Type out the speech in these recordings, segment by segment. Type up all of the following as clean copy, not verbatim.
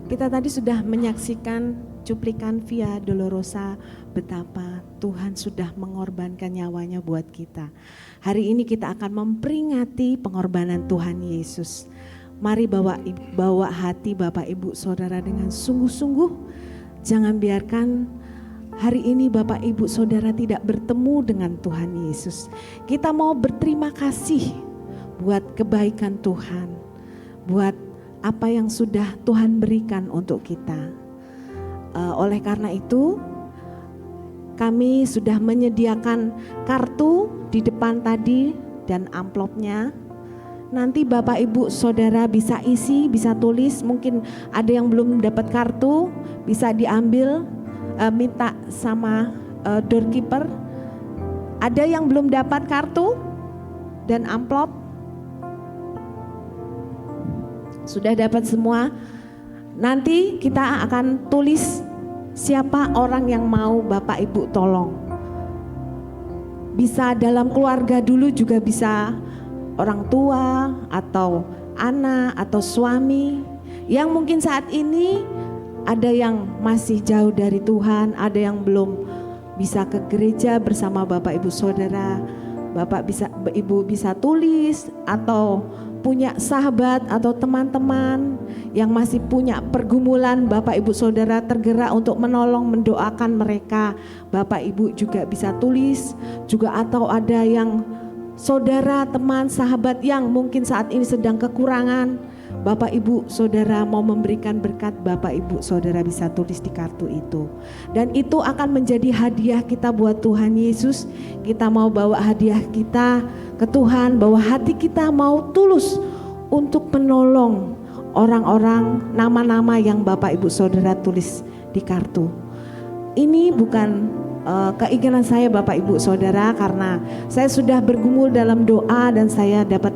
Kita tadi sudah menyaksikan cuplikan Via Dolorosa betapa Tuhan sudah mengorbankan nyawanya buat kita. Hari ini kita akan memperingati pengorbanan Tuhan Yesus. Mari bawa hati Bapak Ibu Saudara dengan sungguh-sungguh. Jangan biarkan hari ini Bapak Ibu Saudara tidak bertemu dengan Tuhan Yesus. Kita mau berterima kasih buat kebaikan Tuhan, buat apa yang sudah Tuhan berikan untuk kita. Oleh karena itu, kami sudah menyediakan kartu di depan tadi dan amplopnya. Nanti Bapak Ibu Saudara bisa isi, bisa tulis. Mungkin ada yang belum dapat kartu, bisa diambil, minta sama doorkeeper. Ada yang belum dapat kartu dan amplop? Sudah dapat semua. Nanti kita akan tulis siapa orang yang mau Bapak Ibu tolong. Bisa dalam keluarga dulu, juga bisa orang tua atau anak atau suami yang mungkin saat ini ada yang masih jauh dari Tuhan, ada yang belum bisa ke gereja bersama Bapak Ibu Saudara. Ibu bisa tulis, atau punya sahabat atau teman-teman yang masih punya pergumulan, Bapak Ibu Saudara tergerak untuk menolong, mendoakan mereka. Bapak Ibu juga bisa tulis juga, atau ada yang saudara, teman, sahabat yang mungkin saat ini sedang kekurangan, Bapak Ibu Saudara mau memberikan berkat, Bapak Ibu Saudara bisa tulis di kartu itu. Dan itu akan menjadi hadiah kita buat Tuhan Yesus. Kita mau bawa hadiah kita ke Tuhan, bahwa hati kita mau tulus untuk menolong orang-orang, nama-nama yang Bapak Ibu Saudara tulis di kartu. Ini bukan keinginan saya Bapak Ibu Saudara, karena saya sudah bergumul dalam doa dan saya dapat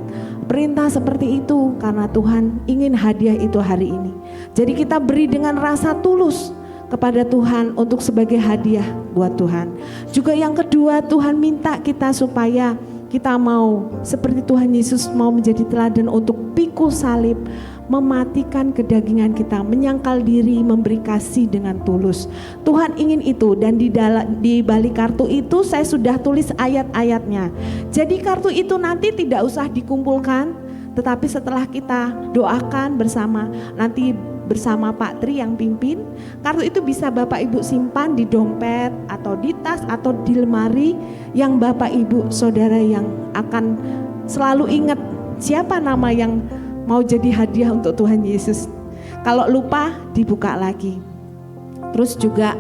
perintah seperti itu karena Tuhan ingin hadiah itu hari ini. Jadi kita beri dengan rasa tulus kepada Tuhan untuk sebagai hadiah buat Tuhan. Juga yang kedua, Tuhan minta kita supaya kita mau seperti Tuhan Yesus, mau menjadi teladan untuk pikul salib, mematikan kedagingan kita, menyangkal diri, memberi kasih dengan tulus. Tuhan ingin itu, dan di balik kartu itu saya sudah tulis ayat-ayatnya. Jadi kartu itu nanti tidak usah dikumpulkan, tetapi setelah kita doakan bersama, nanti bersama Pak Tri yang pimpin, kartu itu bisa Bapak Ibu simpan di dompet atau di tas atau di lemari yang Bapak Ibu Saudara yang akan selalu ingat siapa nama yang mau jadi hadiah untuk Tuhan Yesus. Kalau lupa, dibuka lagi. Terus juga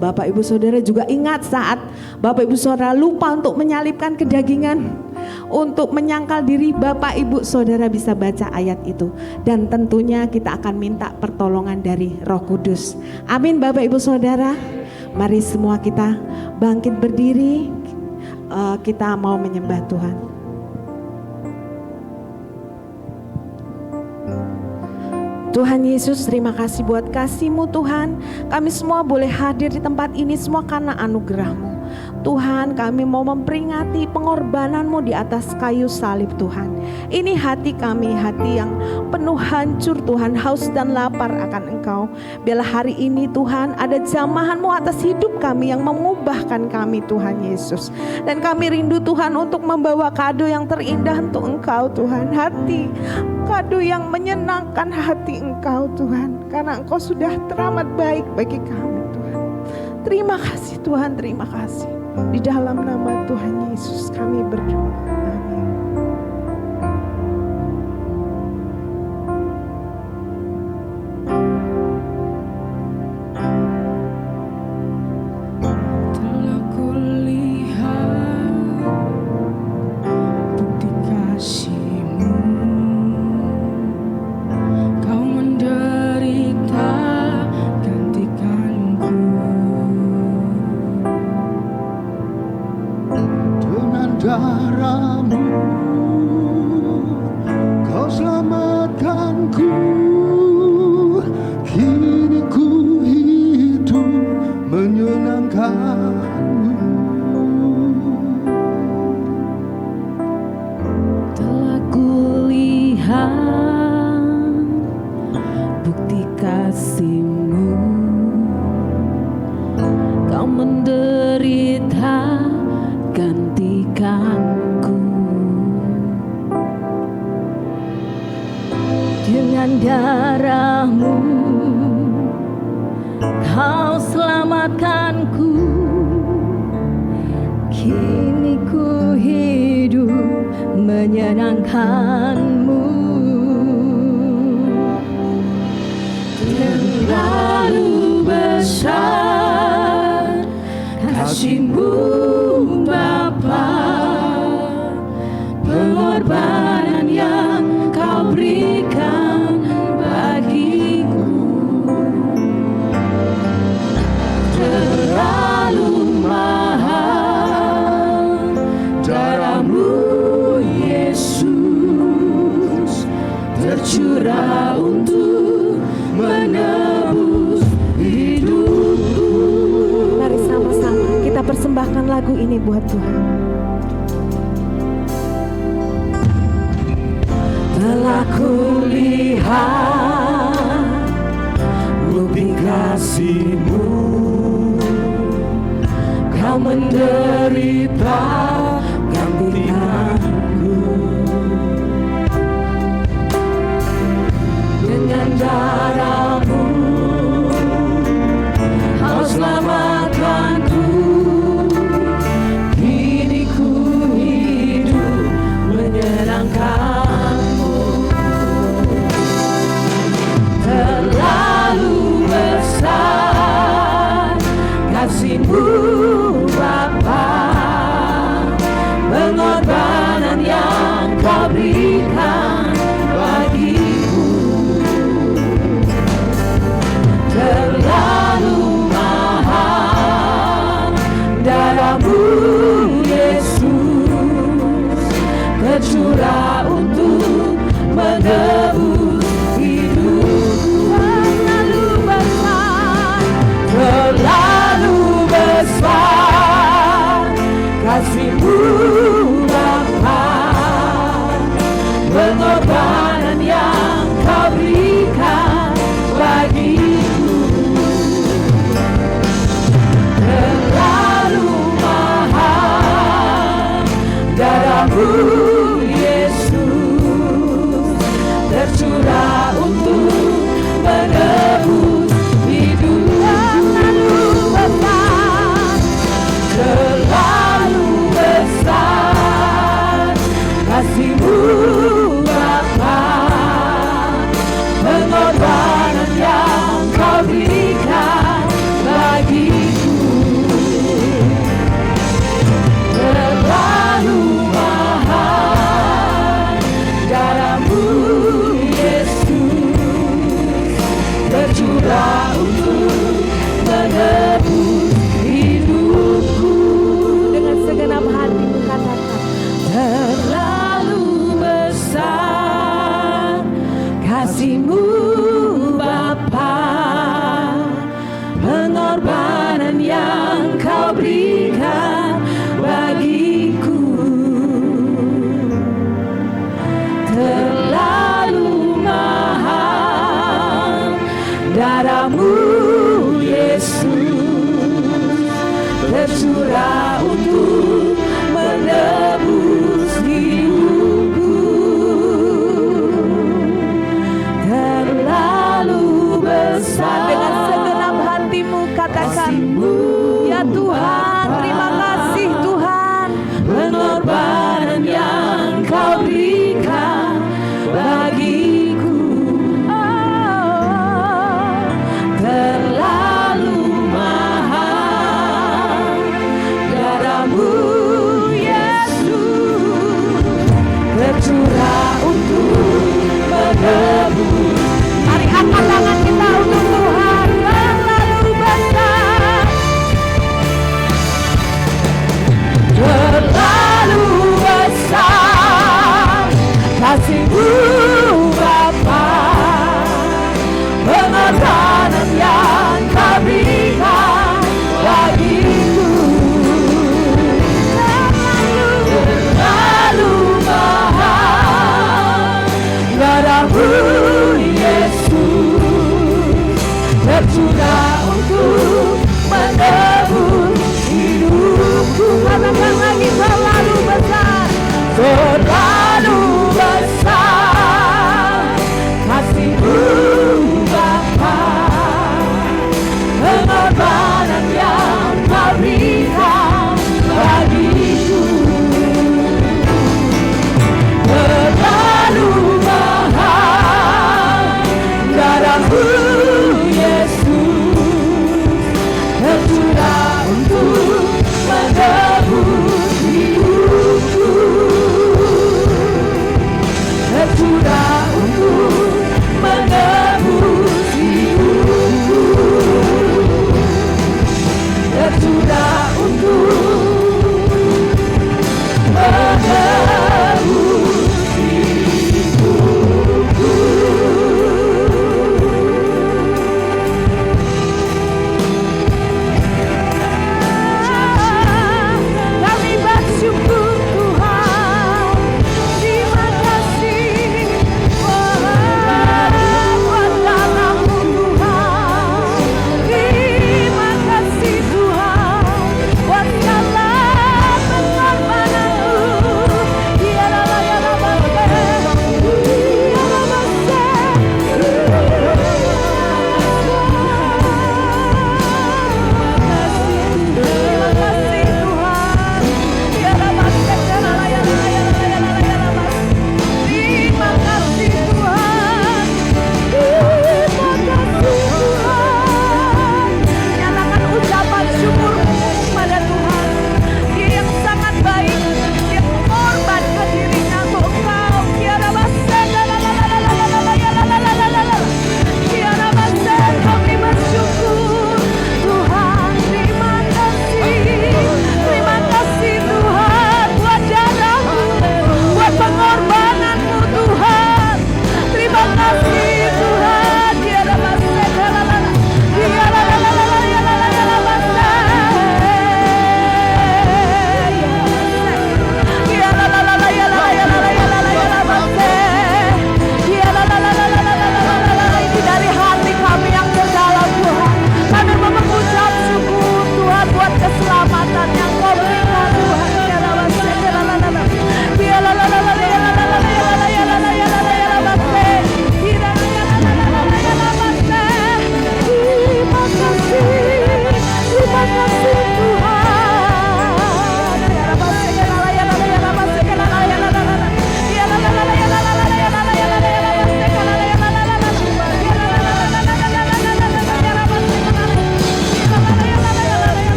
Bapak Ibu Saudara juga ingat saat Bapak Ibu Saudara lupa untuk menyalipkan kedagingan, untuk menyangkal diri, Bapak Ibu Saudara bisa baca ayat itu. Dan tentunya kita akan minta pertolongan dari Roh Kudus. Amin Bapak Ibu Saudara. Mari semua kita bangkit berdiri, kita mau menyembah Tuhan. Tuhan Yesus, terima kasih buat kasih-Mu Tuhan. Kami semua boleh hadir di tempat ini semua karena anugerah-Mu. Tuhan, kami mau memperingati pengorbanan-Mu di atas kayu salib Tuhan. Ini hati kami, hati yang penuh hancur Tuhan, haus dan lapar akan Engkau. Biarlah hari ini Tuhan ada jamahan-Mu atas hidup kami yang mengubahkan kami Tuhan Yesus. Dan kami rindu Tuhan untuk membawa kado yang terindah untuk Engkau Tuhan. Hati, kado yang menyenangkan hati Engkau Tuhan, karena Engkau sudah teramat baik bagi kami Tuhan. Terima kasih Tuhan, terima kasih. Di dalam nama Tuhan Yesus kami berdoa. Amin. Telah kulihat bukti kasih-Mu, Kau menderita gantikanku. Dengan darah darah-Mu Kau selamatkanku. Kini ku hidup menyenangkan-Mu. Terlalu besar kasih-Mu Bapa, pengorbanan yang Kau berikan bagiku. Terlalu mahal darah-Mu Yesus, tercurah untuk menebus hidupku. Mari sama-sama kita persembahkan lagu ini buat Tuhan. Telah kulihat bukti kasih-Mu, Kau menderita gantianku. Dengan darah-Mu Kau selamatkanku. Kini ku hidup menyenangkan-Mu. Terlalu besar kasih-Mu Bapa, pengorbanan yang Kau berikan bagiku. Terlalu mahal darah-Mu Yesus, tercurah untuk menebus hidupku. Terlalu besar kasih-Mu Bapa, pengorbanan yang Kau berikan bagiku. Terlalu mahal darah-Mu Yesus, tercurah untuk menebus hidup. Terlalu besar kasih-Mu Bapa, pengorbanan yang Kau berikan bagiku. Terlalu mahal darah-Mu Yesus, tercurah untuk menebus hidupku. Dengan segenap hatimu katakan, terlalu besar kasih-Mu Bapa, pengorbanan yang Kau berikan bagiku. Terlalu mahal darah-Mu Yesus, tercurah untuk menebus hidupku. Terlalu besar. dengan segenap hatimu katakan, ya Tuhan, terima kasih Tuhan. Pengorbanan yang Kau berikan bagiku. Terlalu mahal darah-Mu Yesus, tercurah untuk menebus. Mari angkat tangan kita untuk Tuhan. Terlalu besar. Terlalu besar kasih-Mu Bapa, pengorbanan yang Kau berikan bagiku. Terlalu mahal darah-Mu Yesus, tercurah untuk menebus hidupku. Katakan lagi, terlalu besar. Terlalu besar kasih-Mu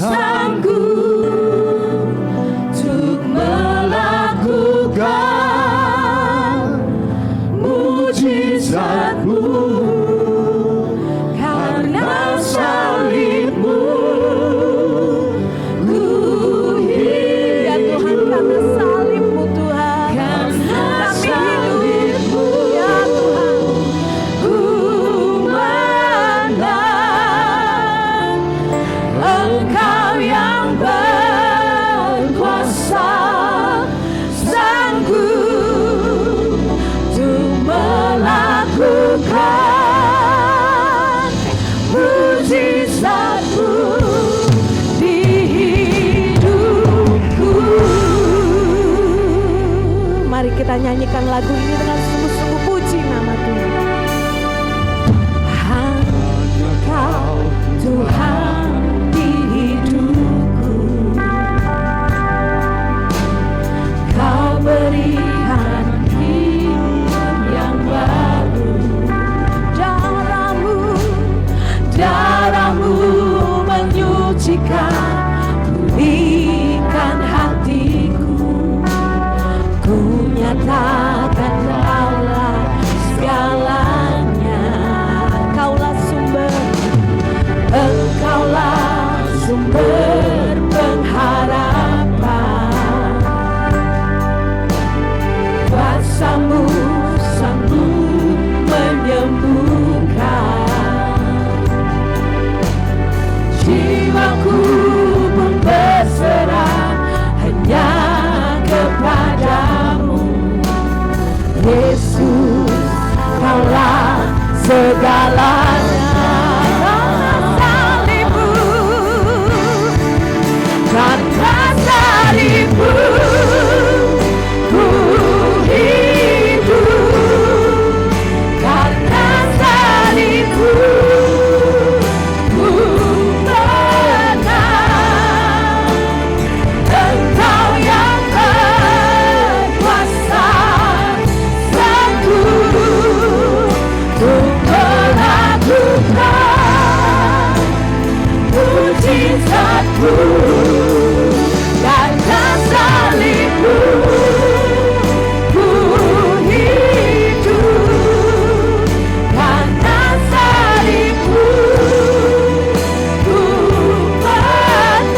sanggup untuk melakukan mujizat-Mu, karena salib-Mu ku hidup. Ya Tuhan, karena salib-Mu Tuhan, Karena kami hidup. salib-Mu Ya Tuhan, ku menang. Engkau yang berkuasa, sanggup untuk melakukan mujizat-Mu di hidupku. mari kita nyanyikan lagu ini dengan sungguh-sungguh puji nama Tuhan. Hanya Kau Tuhan di hidupku, Kau berikan hidup yang baru. Darah-Mu menyucikan, pulihkan hatiku. Ku nyatakan Kaulah segalanya. Kaulah sumber, Engkaulah sumber pengharapan. Kuasa-Mu sanggup menyembuhkan. Jiwaku pun berserah hanya kepadamu. Yesus, Kaulah segalanya. Karena salib-Mu ku hidup. Karena salib-Mu ku menang. Engkau yang berkuasa, sanggup untuk melakukan mujizat-Mu. Karena salib-Mu ku hidup. Karena salib-Mu ku menang.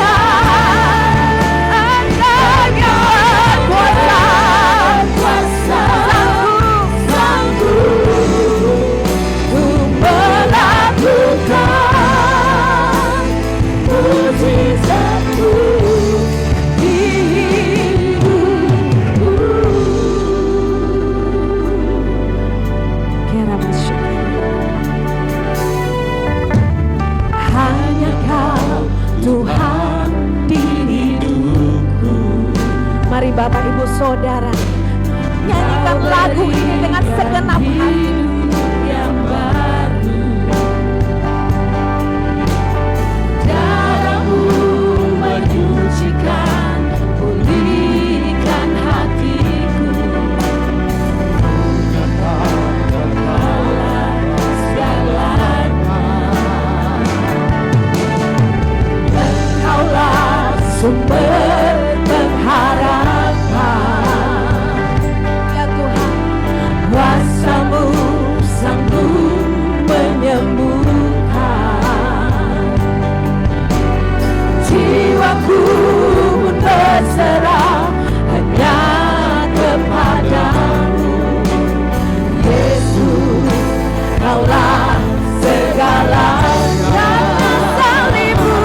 Engkau yang berkuasa, sanggup untuk melakukan mujizat-Mu di hidupku. kira masuk. Hanya Kau Tuhan di hidupku. Mari Bapak Ibu Saudara, nyanyikan lagu ini dengan segenap hati. Yang baru. Darah-Mu menyucikan, pulihkan hatiku. Kaulah segalanya. Engkaulah sumber pengharapan. Ya Tuhan, Kuasa-Mu sanggup menyembuhkan. Jiwaku pun berserah hanya kepadamu. Yesus, Kaulah segalanya. Salib-Mu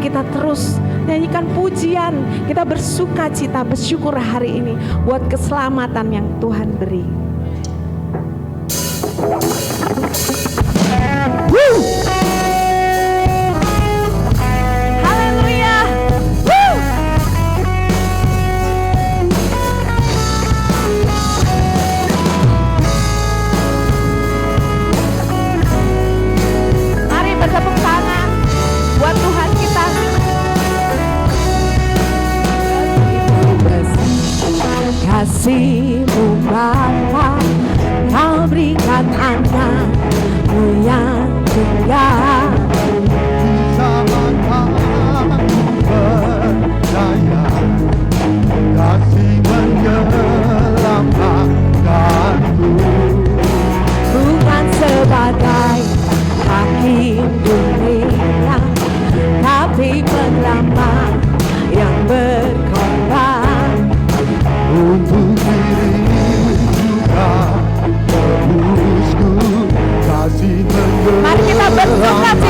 kita terus nyanyikan pujian, kita bersuka cita, bersyukur hari ini buat keselamatan yang Tuhan beri. Haleluya. Mari bertepuk tangan buat Tuhan kita. Kasih-Mu Bapa, Kau berikan anak-Mu yang tunggal. Percaya kasih menyelamatkanku, bukan sebagai hakim dunia, tapi penyelamat yang berkorban untuk diri juga tebusku, kasih Mari kita bersuka cita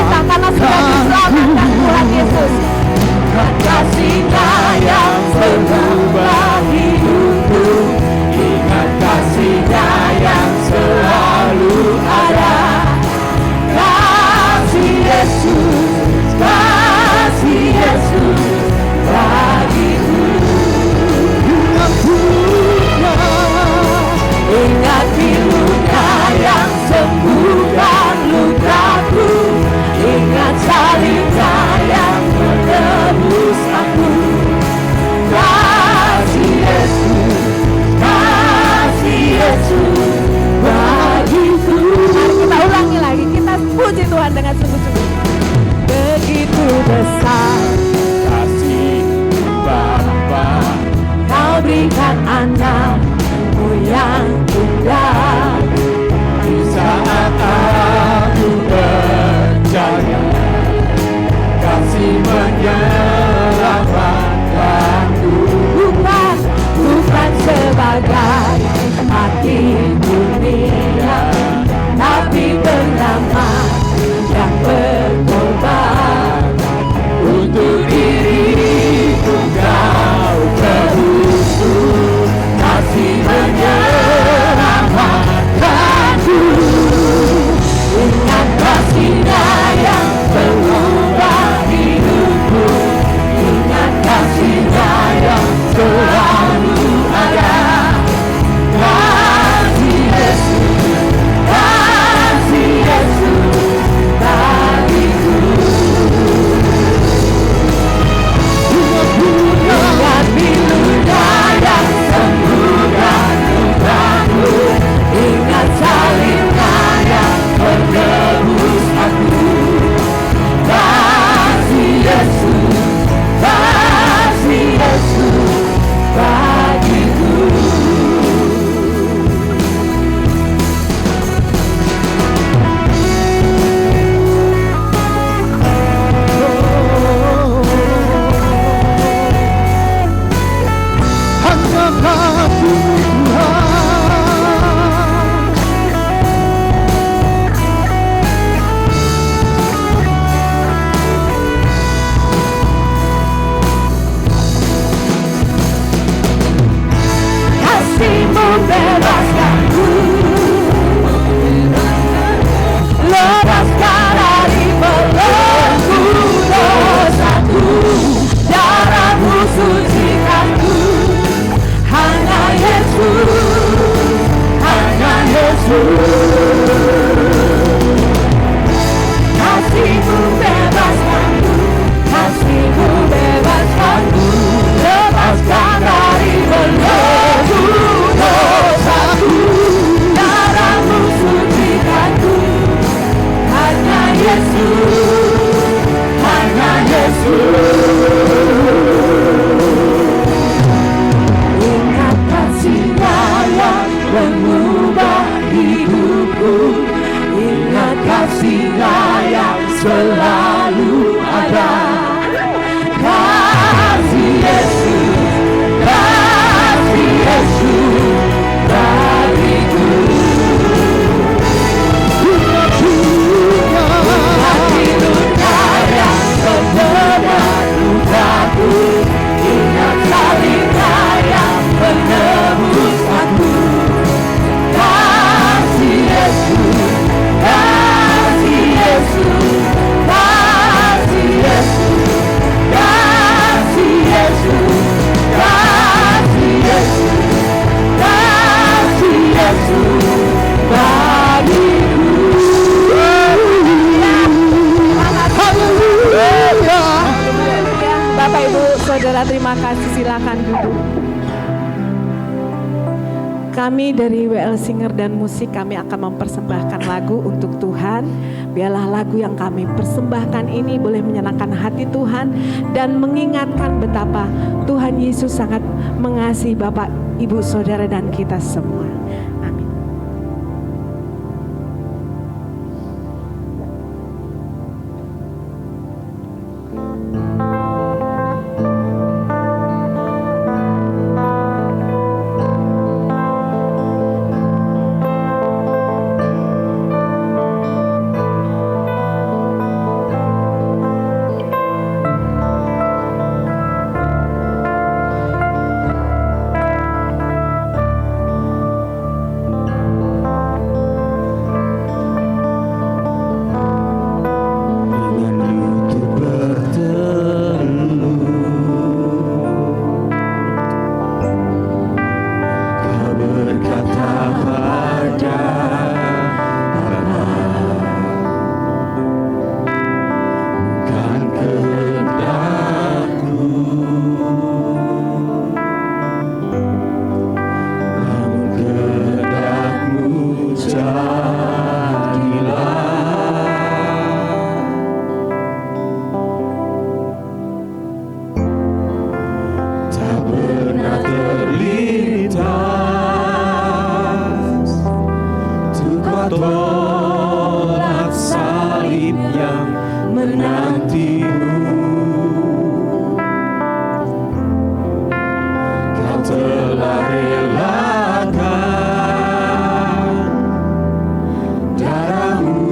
Bapak Ibu Saudara, terima kasih, silakan duduk. Kami dari WL Singer dan Musik, kami akan mempersembahkan lagu untuk Tuhan. Biarlah lagu yang kami persembahkan ini boleh menyenangkan hati Tuhan dan mengingatkan betapa Tuhan Yesus sangat mengasihi Bapak, Ibu, Saudara dan kita semua. Amin. tolak salib yang menantimu. Kau telah relakan darahmu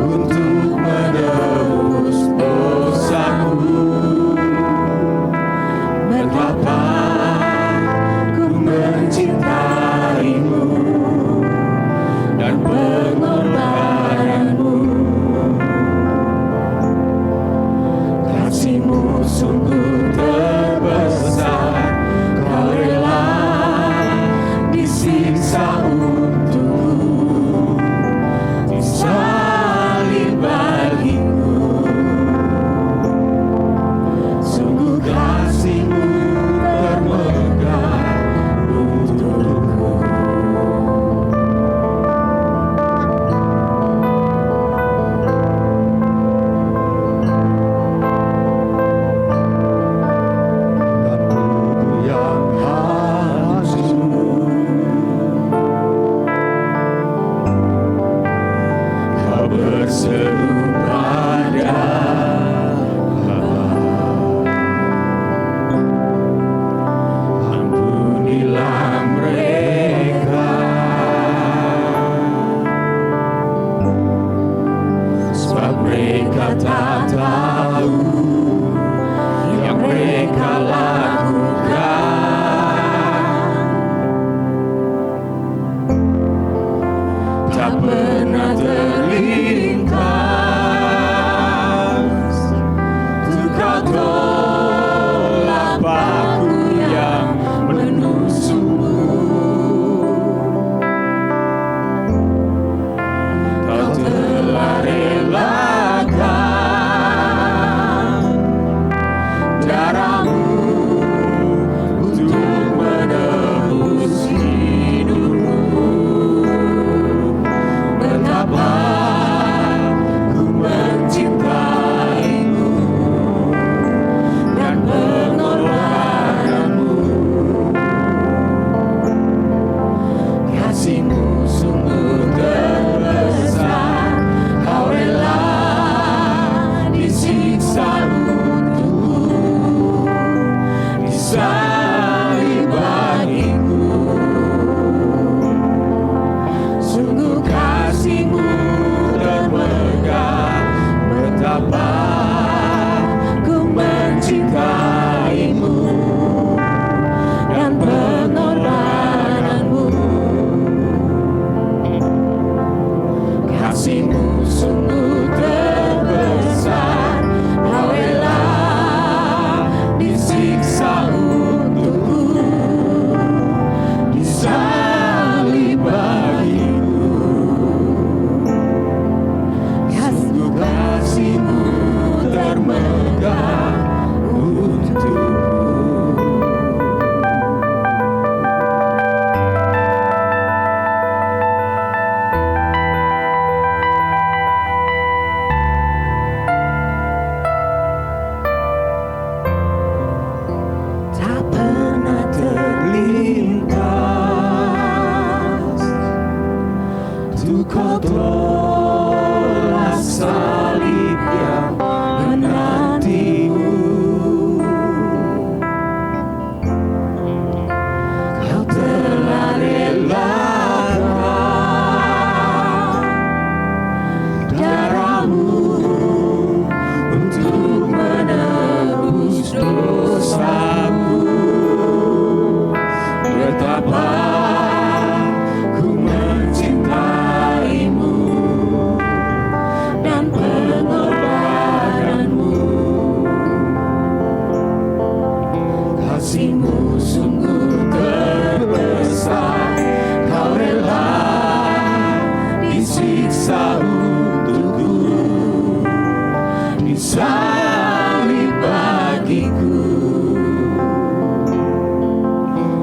untuk menebus dosaku. Betapa ku mencintaimu dan pengorbananmu. Kasihmu sungguh terbesar, kau rela disiksa untukku, disalib bagiku. Sungguh kasihmu termegah untukku. Dan tubuh yang hancur, Kau berseru pada Bapa, ampunilah mereka, sebab mereka tak tahu yang mereka lakukan. Tak pernah terlintas, untuk kau tolak paku yang menusukmu. Kau telah relakan darahmu untuk menebus hidupmu. Betapa ku mencintaimu dan pengorbananmu. Kasihmu sungguh terbesar, kau rela disiksa untukku, kasih-Mu sungguh terbesar. Kau rela disiksa untukku, disalib bagiku.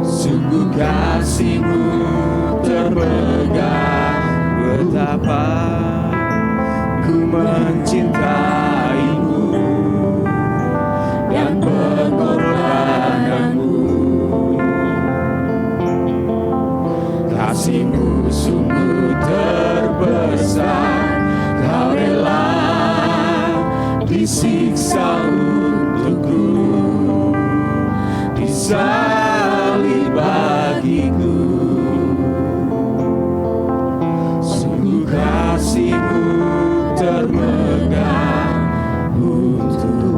Sungguh kasih-Mu terpegang, betapa ku mencintaimu dan pengorbananmu. Kasih-Mu sungguh terbesar. Kau rela disiksa untukku, disalib bagiku. Sungguh kasih-Mu terpegang untukku.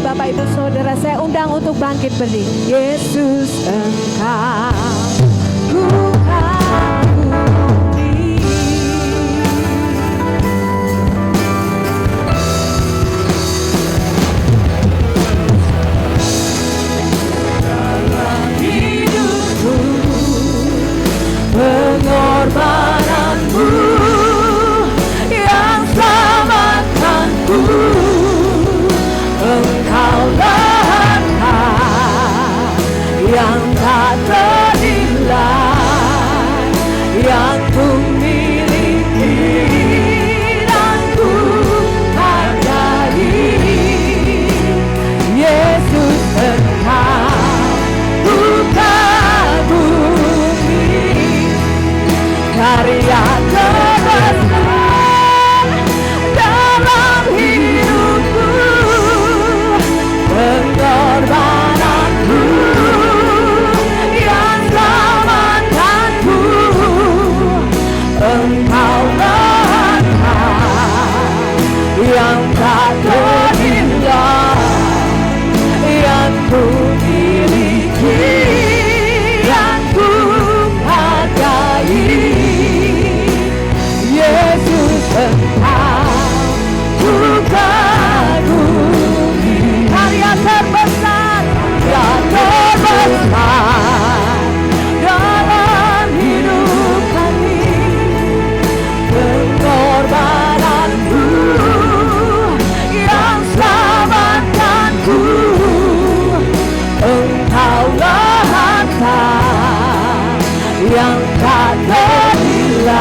Bapak Ibu Saudara, saya undang untuk bangkit berdiri. Yesus, Engkau ku akui. Dalam hidupku, pengorbananmu yang selamatkanku. Engkaulah harta yang tak ternilai, yang tak ternilai yang ku miliki, yang ku hargai. Yesus engkau ku kagumi, karya terbesar dalam hidup kami, pengorbananku yang selamatkanku. Engkaulah harta yang tak ternilai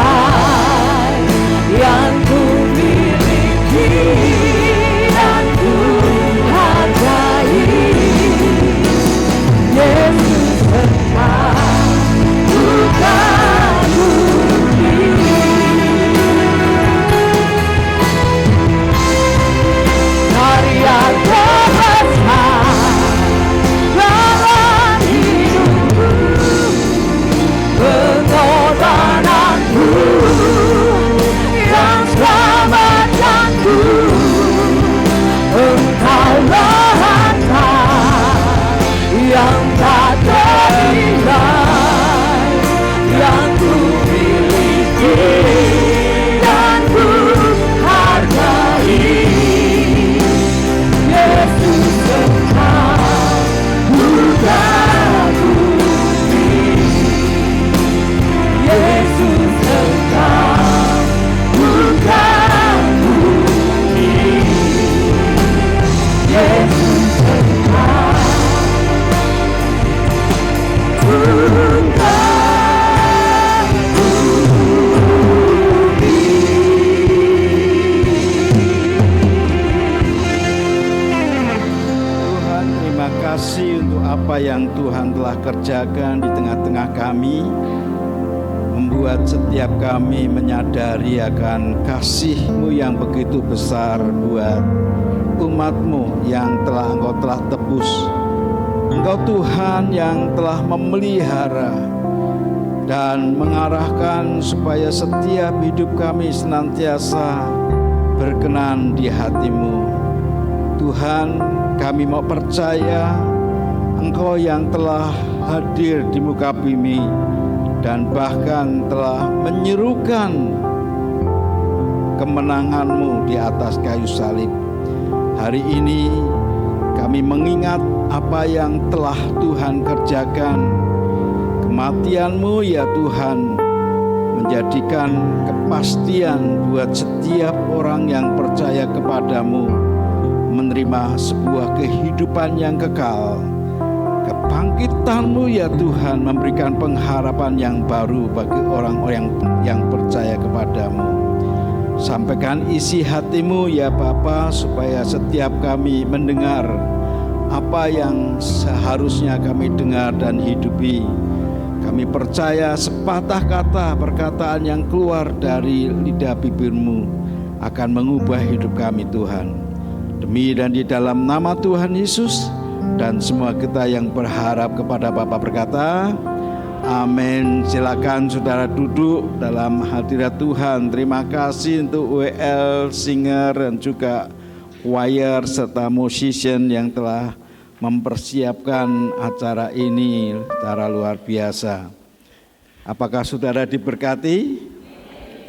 yang ku miliki, yang ku hargai. Yesus engkau ku kagumi, karya terbesar dalam hidupku, pengorbananku yang selamatkanku. Engkaulah harta yang tak ternilai yang ku miliki, yang ku hargai. Yesus engkau ku kagumi, Yesus engkau ku kagumi, Yesus engkau ku Tuhan, terima kasih untuk apa yang Tuhan telah kerjakan di tengah-tengah kami, membuat setiap kami menyadari akan kasih-Mu yang begitu besar buat umat-Mu yang Engkau telah tebus. Engkau Tuhan yang telah memelihara dan mengarahkan supaya setiap hidup kami senantiasa berkenan di hati-Mu. Tuhan, kami mau percaya Engkau yang telah hadir di muka bumi dan bahkan telah menyerukan kemenangan-Mu di atas kayu salib. Hari ini kami mengingat apa yang telah Tuhan kerjakan. Kematian-Mu ya Tuhan menjadikan kepastian buat setiap orang yang percaya kepadamu menerima sebuah kehidupan yang kekal. Kebangkitan-Mu ya Tuhan memberikan pengharapan yang baru bagi orang-orang yang percaya kepadamu. Sampaikan isi hati-Mu ya Bapa, supaya setiap kami mendengar apa yang seharusnya kami dengar dan hidupi. Kami percaya sepatah kata perkataan yang keluar dari lidah bibir-Mu akan mengubah hidup kami Tuhan. Demi dan di dalam nama Tuhan Yesus, dan semua kita yang berharap kepada Bapa berkata, amin. Silakan saudara duduk dalam hadirat Tuhan. Terima kasih untuk WL Singer dan juga choir serta musician yang telah mempersiapkan acara ini secara luar biasa. Apakah saudara diberkati?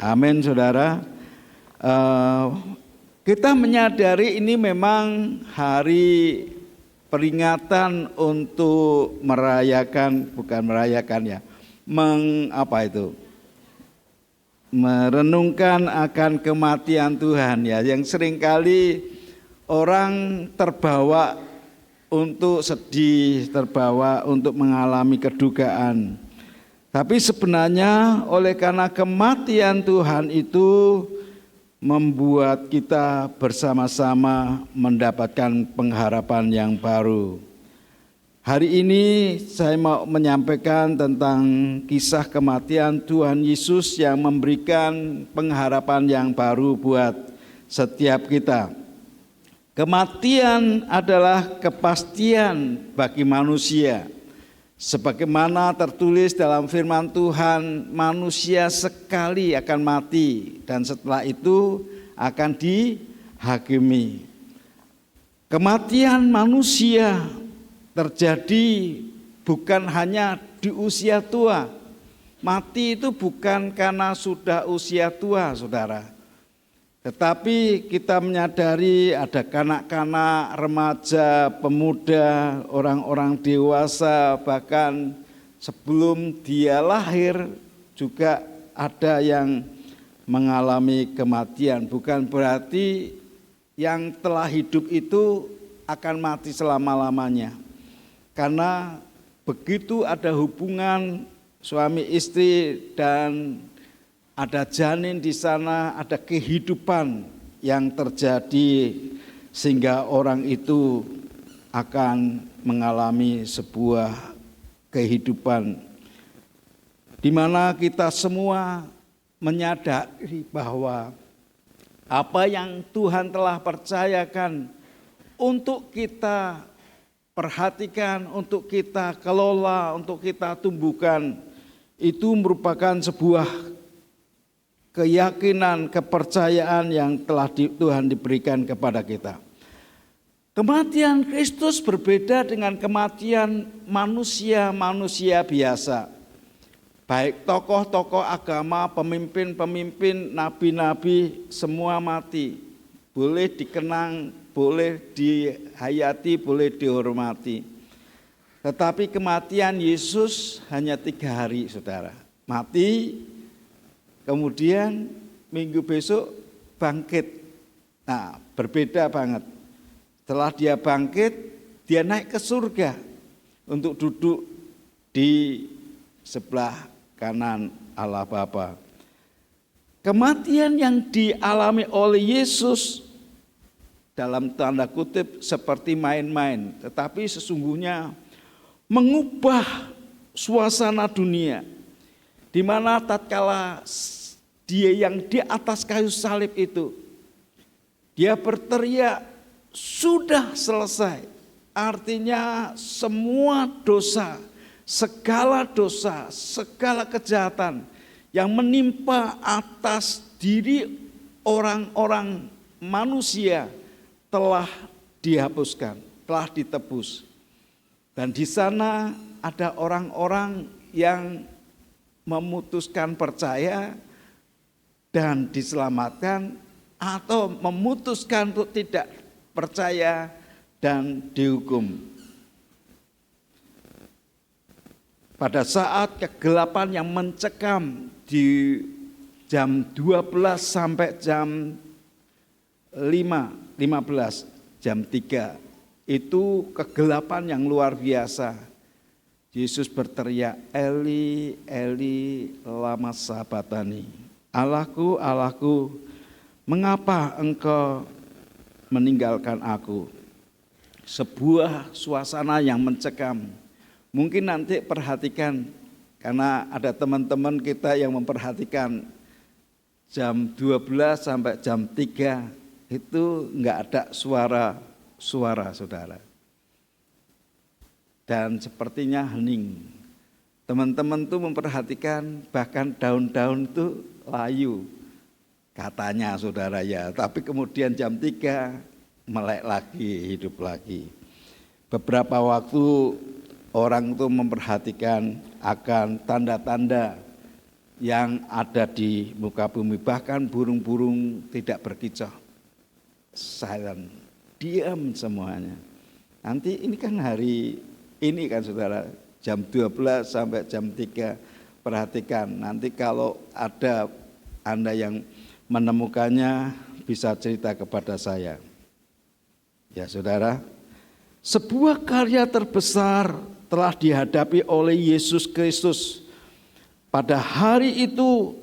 Amin saudara. Kita menyadari ini memang hari peringatan untuk merayakan, bukan merayakan ya, merenungkan akan kematian Tuhan ya, yang seringkali orang terbawa untuk sedih, terbawa untuk mengalami kedukaan. Tapi sebenarnya oleh karena kematian Tuhan itu membuat kita bersama-sama mendapatkan pengharapan yang baru. Hari ini saya mau menyampaikan tentang kisah kematian Tuhan Yesus yang memberikan pengharapan yang baru buat setiap kita. Kematian adalah kepastian bagi manusia. Sebagaimana tertulis dalam firman Tuhan, manusia sekali akan mati dan setelah itu akan hakimi. Kematian manusia terjadi bukan hanya di usia tua. Mati itu bukan karena sudah usia tua, saudara. Tetapi kita menyadari ada kanak-kanak, remaja, pemuda, orang-orang dewasa, bahkan sebelum dia lahir juga ada yang mengalami kematian. Bukan berarti yang telah hidup itu akan mati selama-lamanya. Karena begitu ada hubungan suami istri dan ada janin di sana, ada kehidupan yang terjadi sehingga orang itu akan mengalami sebuah kehidupan di mana kita semua menyadari bahwa apa yang Tuhan telah percayakan untuk kita perhatikan, untuk kita kelola, untuk kita tumbuhkan, itu merupakan sebuah keyakinan, kepercayaan yang telah Tuhan diberikan kepada kita. Kematian Kristus berbeda dengan kematian manusia biasa. Baik tokoh-tokoh agama, pemimpin-pemimpin, nabi-nabi, semua mati. Boleh dikenang, boleh dihayati, boleh dihormati. Tetapi kematian Yesus hanya 3 hari, saudara. Mati, kemudian minggu besok bangkit. Nah, berbeda banget. Setelah dia bangkit, dia naik ke surga untuk duduk di sebelah kanan Allah Bapa. Kematian yang dialami oleh Yesus dalam tanda kutip seperti main-main, tetapi sesungguhnya mengubah suasana dunia, di mana tatkala dia yang di atas kayu salib itu, dia berteriak, sudah selesai. Artinya semua dosa, segala kejahatan yang menimpa atas diri orang-orang manusia telah dihapuskan, telah ditebus. Dan di sana ada orang-orang yang memutuskan percaya dan diselamatkan, atau memutuskan untuk tidak percaya dan dihukum. Pada saat kegelapan yang mencekam di jam 12 sampai jam 15, jam 3, itu kegelapan yang luar biasa. Yesus berteriak, Eli, Eli, lama sabatani. Allahku, Allahku, mengapa engkau meninggalkan aku? Sebuah suasana yang mencekam. Mungkin nanti perhatikan, karena ada teman-teman kita yang memperhatikan jam 12 sampai jam 3 itu enggak ada suara, saudara. Dan sepertinya hening. Teman-teman tuh memperhatikan bahkan daun-daun itu layu. Katanya saudara ya, tapi kemudian jam 3 melek lagi, hidup lagi. Beberapa waktu orang itu memperhatikan akan tanda-tanda yang ada di muka bumi. Bahkan burung-burung tidak berkicau. Silent, diam semuanya. Nanti ini kan hari ini kan saudara, jam 12 sampai jam 3. Perhatikan, nanti kalau ada Anda yang menemukannya bisa cerita kepada saya. Ya saudara, sebuah karya terbesar telah dihadapi oleh Yesus Kristus. Pada hari itu,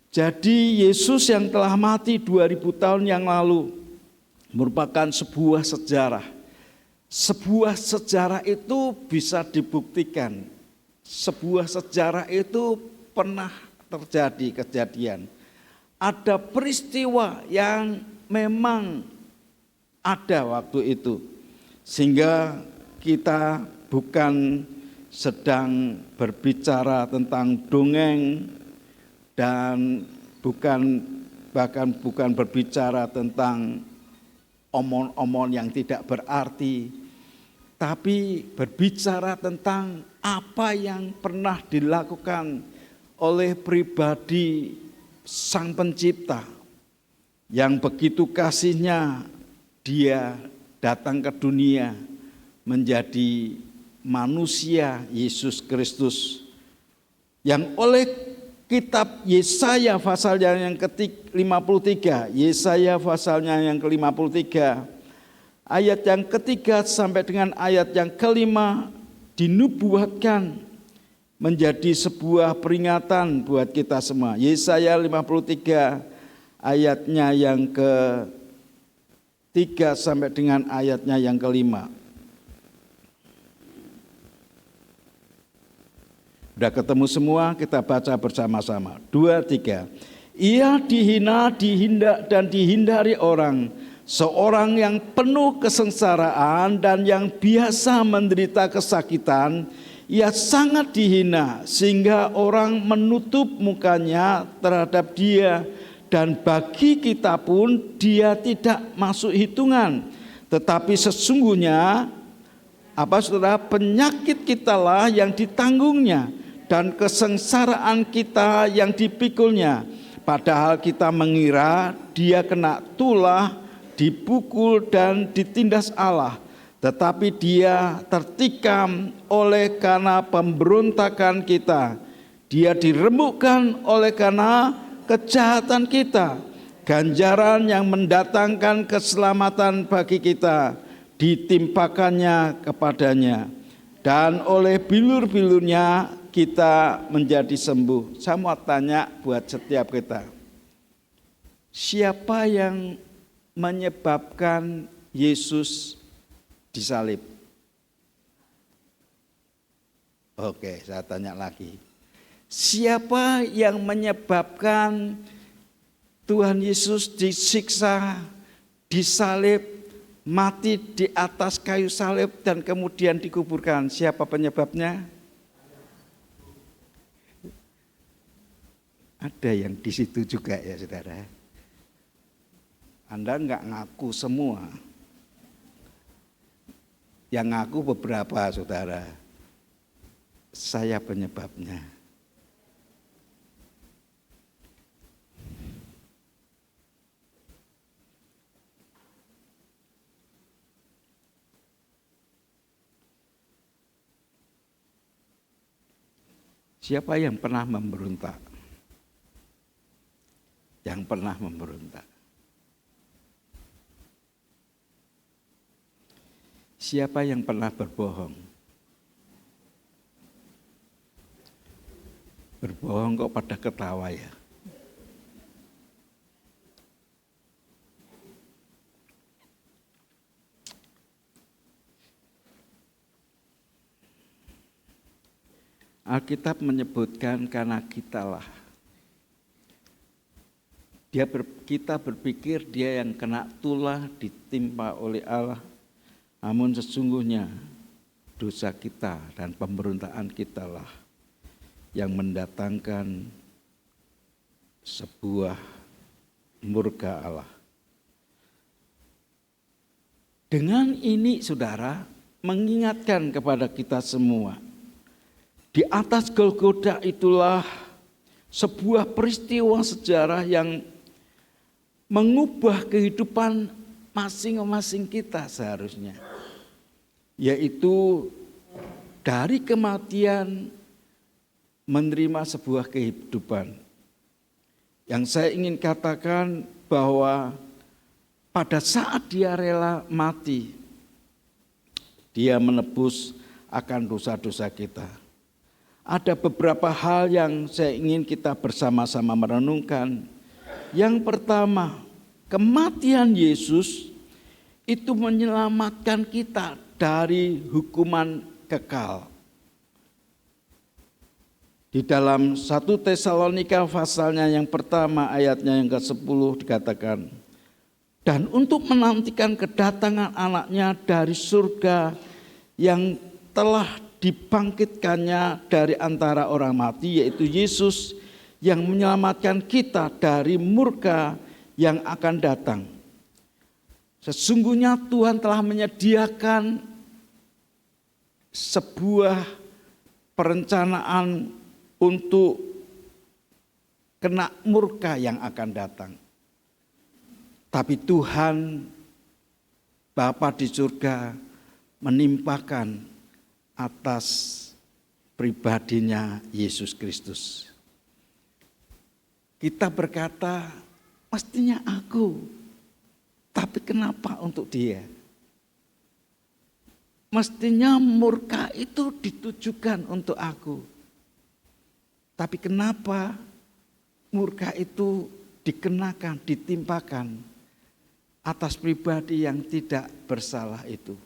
jadi Yesus yang telah mati 2000 tahun yang lalu merupakan sebuah sejarah. Sebuah sejarah itu bisa dibuktikan. Sebuah sejarah itu pernah terjadi kejadian. Ada peristiwa yang memang ada waktu itu. Sehingga kita bukan sedang berbicara tentang dongeng dan bukan bahkan bukan berbicara tentang omong-omong yang tidak berarti, tapi berbicara tentang apa yang pernah dilakukan oleh pribadi Sang Pencipta, yang begitu kasihnya Dia datang ke dunia menjadi manusia Yesus Kristus, yang oleh kitab Yesaya pasalnya yang ke-53, Yesaya pasalnya yang ke-53, ayat yang ketiga sampai dengan ayat yang kelima dinubuatkan menjadi sebuah peringatan buat kita semua. Yesaya 53 ayatnya yang ke-3 sampai dengan ayatnya yang ke-5. Sudah ketemu semua, kita baca bersama-sama. 2, 3. Ia dihina, dihindak dan dihindari orang, seorang yang penuh kesengsaraan dan yang biasa menderita kesakitan. Ia sangat dihina sehingga orang menutup mukanya terhadap dia, dan bagi kita pun dia tidak masuk hitungan. Tetapi sesungguhnya saudara, penyakit kitalah yang ditanggungnya dan kesengsaraan kita yang dipikulnya. Padahal kita mengira dia kena tulah, dipukul dan ditindas Allah. Tetapi dia tertikam oleh karena pemberontakan kita. Dia diremukkan oleh karena kejahatan kita. Ganjaran yang mendatangkan keselamatan bagi kita ditimpakannya kepadanya. Dan oleh bilur-bilurnya kita menjadi sembuh. Saya mau tanya buat setiap kita. Siapa yang menyebabkan Yesus disalib? Oke, saya tanya lagi. Siapa yang menyebabkan Tuhan Yesus disiksa, disalib, mati di atas kayu salib dan kemudian dikuburkan? Siapa penyebabnya? Ada yang di situ juga ya saudara. Anda enggak ngaku semua. Yang ngaku beberapa saudara. Saya penyebabnya. Siapa yang pernah memberontak? Yang pernah memberontak. Siapa yang pernah berbohong? Berbohong kok pada ketawa ya? Alkitab menyebutkan karena kitalah. Kita berpikir dia yang kena tulah, ditimpa oleh Allah. Namun sesungguhnya dosa kita dan pemberontakan kitalah yang mendatangkan sebuah murka Allah. Dengan ini saudara mengingatkan kepada kita semua. Di atas Golgota itulah sebuah peristiwa sejarah yang mengubah kehidupan masing-masing kita seharusnya. Yaitu dari kematian menerima sebuah kehidupan. Yang saya ingin katakan bahwa pada saat dia rela mati, dia menebus akan dosa-dosa kita. Ada beberapa hal yang saya ingin kita bersama-sama merenungkan. Yang pertama, kematian Yesus itu menyelamatkan kita dari hukuman kekal. Di dalam 1 Tesalonika pasalnya yang pertama ayatnya yang ke-10 dikatakan, dan untuk menantikan kedatangan anaknya dari surga yang telah dibangkitkannya dari antara orang mati, yaitu Yesus yang menyelamatkan kita dari murka yang akan datang. Sesungguhnya Tuhan telah menyediakan sebuah perencanaan untuk kena murka yang akan datang. Tapi Tuhan Bapa di surga menimpakan atas pribadinya Yesus Kristus. Kita berkata, mestinya aku, tapi kenapa untuk dia? Mestinya murka itu ditujukan untuk aku. Tapi kenapa murka itu dikenakan, ditimpakan atas pribadi yang tidak bersalah itu?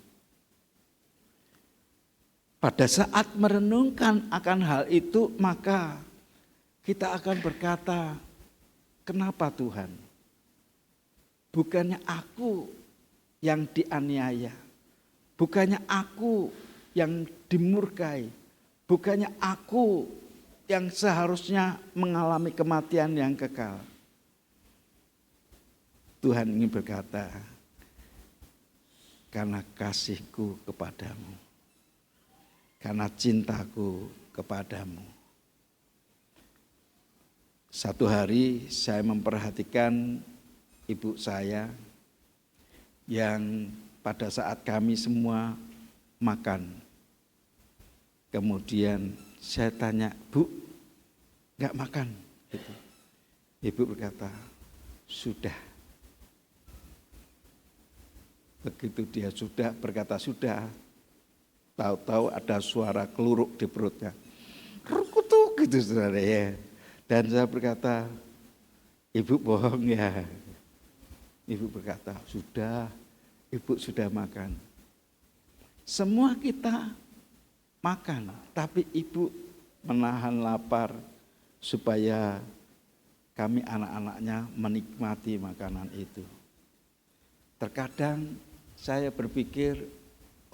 Pada saat merenungkan akan hal itu, maka kita akan berkata, kenapa Tuhan? Bukannya aku yang dianiaya, bukannya aku yang dimurkai, bukannya aku yang seharusnya mengalami kematian yang kekal. Tuhan ingin berkata, karena kasihku kepadamu, karena cintaku kepadamu. Satu hari saya memperhatikan ibu saya yang pada saat kami semua makan. Kemudian saya tanya, Bu, enggak makan? Gitu. Ibu berkata, sudah. Begitu dia sudah berkata sudah, tahu-tahu ada suara keluruk di perutnya. Rukutuk gitu saudara ya. Dan saya berkata, Ibu bohong ya. Ibu berkata, sudah, Ibu sudah makan. Semua kita makan, tapi Ibu menahan lapar supaya kami anak-anaknya menikmati makanan itu. Terkadang saya berpikir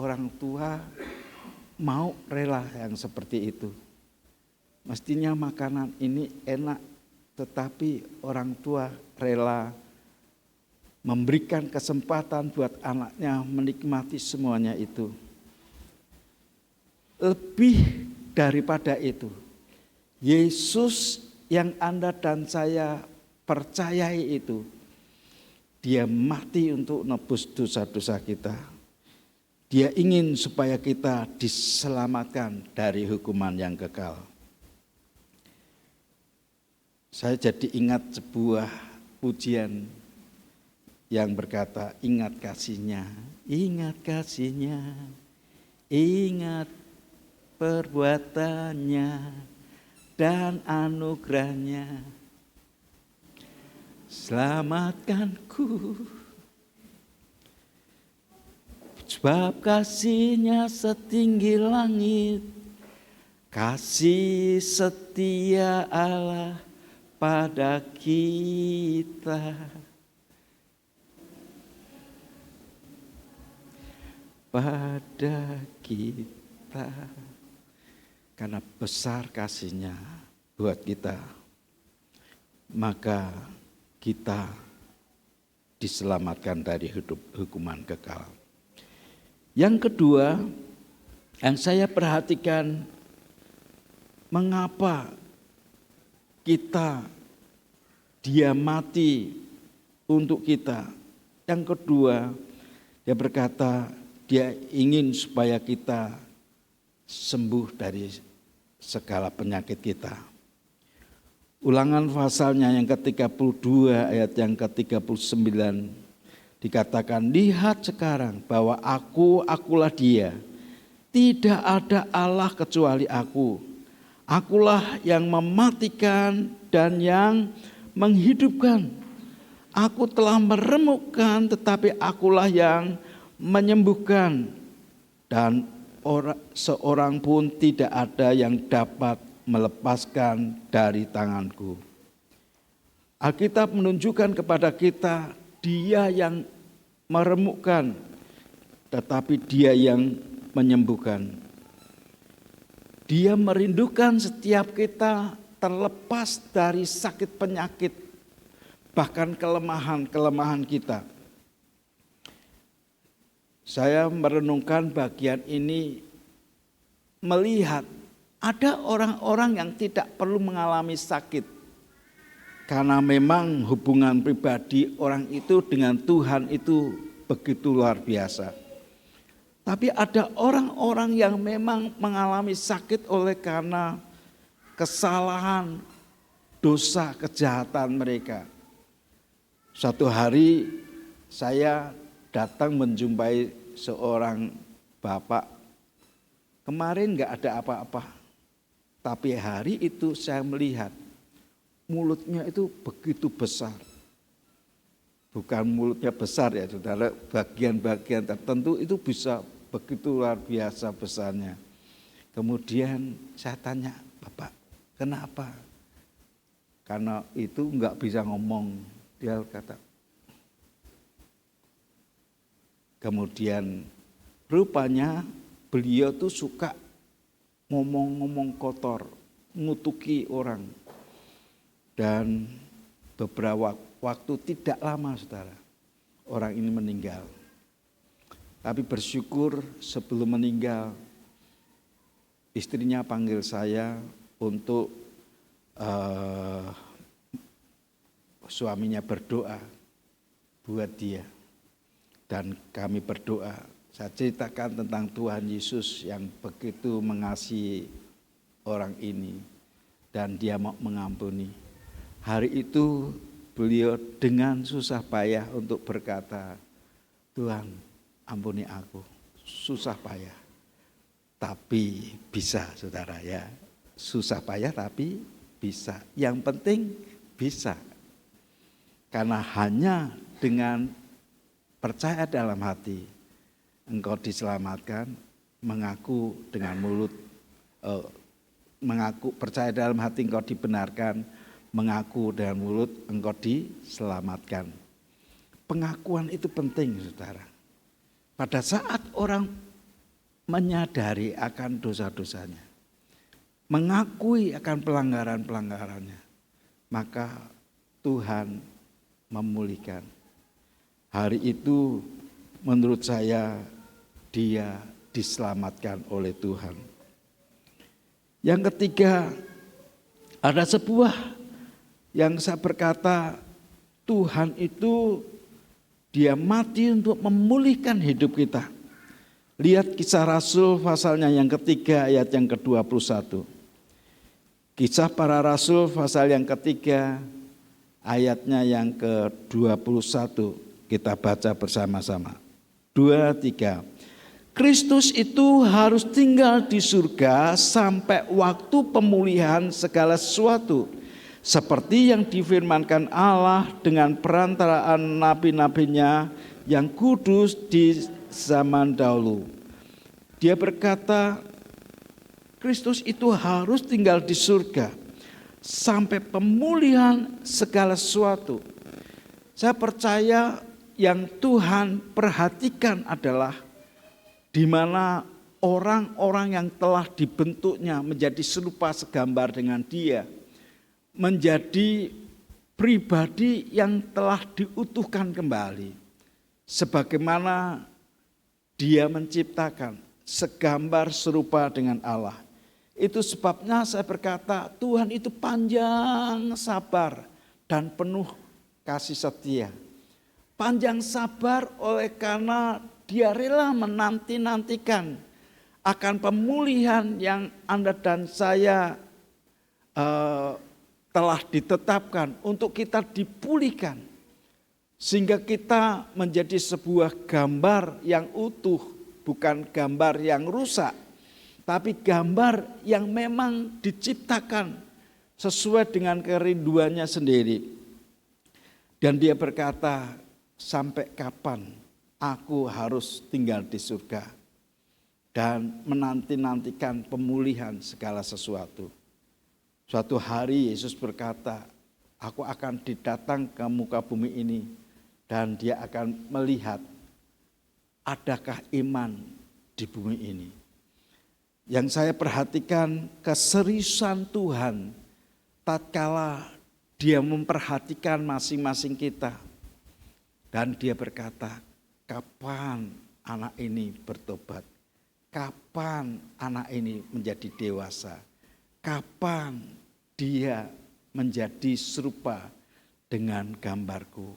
orang tua mau rela yang seperti itu. Mestinya makanan ini enak, tetapi orang tua rela memberikan kesempatan buat anaknya menikmati semuanya itu. Lebih daripada itu, Yesus yang Anda dan saya percayai itu, dia mati untuk nebus dosa-dosa kita. Dia ingin supaya kita diselamatkan dari hukuman yang kekal. Saya jadi ingat sebuah pujian yang berkata, ingat kasihnya, ingat perbuatannya dan anugerahnya. Selamatkanku, sebab kasihnya setinggi langit, kasih setia Allah pada kita. Pada kita. Karena besar kasihnya buat kita, maka kita diselamatkan dari hukuman kekal. Yang kedua, yang saya perhatikan, mengapa dia mati untuk kita. Yang kedua, dia berkata, dia ingin supaya kita sembuh dari segala penyakit kita. Ulangan pasalnya yang ke-32 ayat yang ke-39 dikatakan, lihat sekarang bahwa akulah dia. Tidak ada Allah kecuali aku. Akulah yang mematikan dan yang menghidupkan. Aku telah meremukkan, tetapi akulah yang menyembuhkan. Dan seorang pun tidak ada yang dapat melepaskan dari tanganku. Alkitab menunjukkan kepada kita, dia yang meremukkan, tetapi dia yang menyembuhkan. Dia merindukan setiap kita terlepas dari sakit penyakit, bahkan kelemahan-kelemahan kita. Saya merenungkan bagian ini, melihat ada orang-orang yang tidak perlu mengalami sakit. Karena memang hubungan pribadi orang itu dengan Tuhan itu begitu luar biasa. Tapi ada orang-orang yang memang mengalami sakit oleh karena kesalahan, dosa, kejahatan mereka. Suatu hari saya datang menjumpai seorang bapak. Kemarin gak ada apa-apa. Tapi hari itu saya melihat mulutnya itu begitu besar. Bukan mulutnya besar ya saudara, bagian-bagian tertentu itu bisa begitu luar biasa besarnya. Kemudian saya tanya, Bapak, kenapa? Karena itu enggak bisa ngomong. Dia kata, kemudian rupanya beliau tuh suka ngomong-ngomong kotor, ngutuki orang. Dan beberapa waktu tidak lama saudara, orang ini meninggal. Tapi bersyukur sebelum meninggal, istrinya panggil saya untuk suaminya berdoa buat dia. Dan kami berdoa, saya ceritakan tentang Tuhan Yesus yang begitu mengasihi orang ini. Dan dia mau mengampuni. Hari itu beliau dengan susah payah untuk berkata, Tuhan ampuni aku, susah payah. Tapi bisa saudara ya, susah payah tapi bisa. Yang penting bisa. Karena hanya dengan percaya dalam hati, engkau diselamatkan, mengaku dengan mulut, mengaku percaya dalam hati engkau dibenarkan, mengaku dengan mulut engkau diselamatkan. Pengakuan itu penting saudara. Pada saat orang menyadari akan dosa-dosanya, mengakui akan pelanggaran-pelanggarannya, maka Tuhan memulihkan. Hari itu menurut saya dia diselamatkan oleh Tuhan. Yang ketiga, ada sebuah yang saya berkata, Tuhan itu dia mati untuk memulihkan hidup kita. Lihat Kisah Rasul pasalnya yang ketiga ayat yang ke-21. Kisah Para Rasul pasal yang ketiga ayatnya yang ke-21. Kita baca bersama-sama. 2, 3. Kristus itu harus tinggal di surga sampai waktu pemulihan segala sesuatu. Seperti yang difirmankan Allah dengan perantaraan nabi-nabinya yang kudus di zaman dahulu. Dia berkata, Kristus itu harus tinggal di surga sampai pemulihan segala sesuatu. Saya percaya yang Tuhan perhatikan adalah di mana orang-orang yang telah dibentuknya menjadi serupa segambar dengan Dia, menjadi pribadi yang telah diutuhkan kembali. Sebagaimana Dia menciptakan segambar serupa dengan Allah. Itu sebabnya saya berkata Tuhan itu panjang sabar dan penuh kasih setia. Panjang sabar oleh karena Dia rela menanti-nantikan akan pemulihan yang Anda dan saya telah ditetapkan untuk kita dipulihkan. Sehingga kita menjadi sebuah gambar yang utuh, bukan gambar yang rusak. Tapi gambar yang memang diciptakan sesuai dengan kerinduannya sendiri. Dan Dia berkata, sampai kapan aku harus tinggal di surga dan menanti-nantikan pemulihan segala sesuatu. Suatu hari Yesus berkata, aku akan didatang ke muka bumi ini dan Dia akan melihat adakah iman di bumi ini. Yang saya perhatikan keseriusan Tuhan tatkala Dia memperhatikan masing-masing kita. Dan dia berkata, kapan anak ini bertobat? Kapan anak ini menjadi dewasa? Kapan dia menjadi serupa dengan gambarku?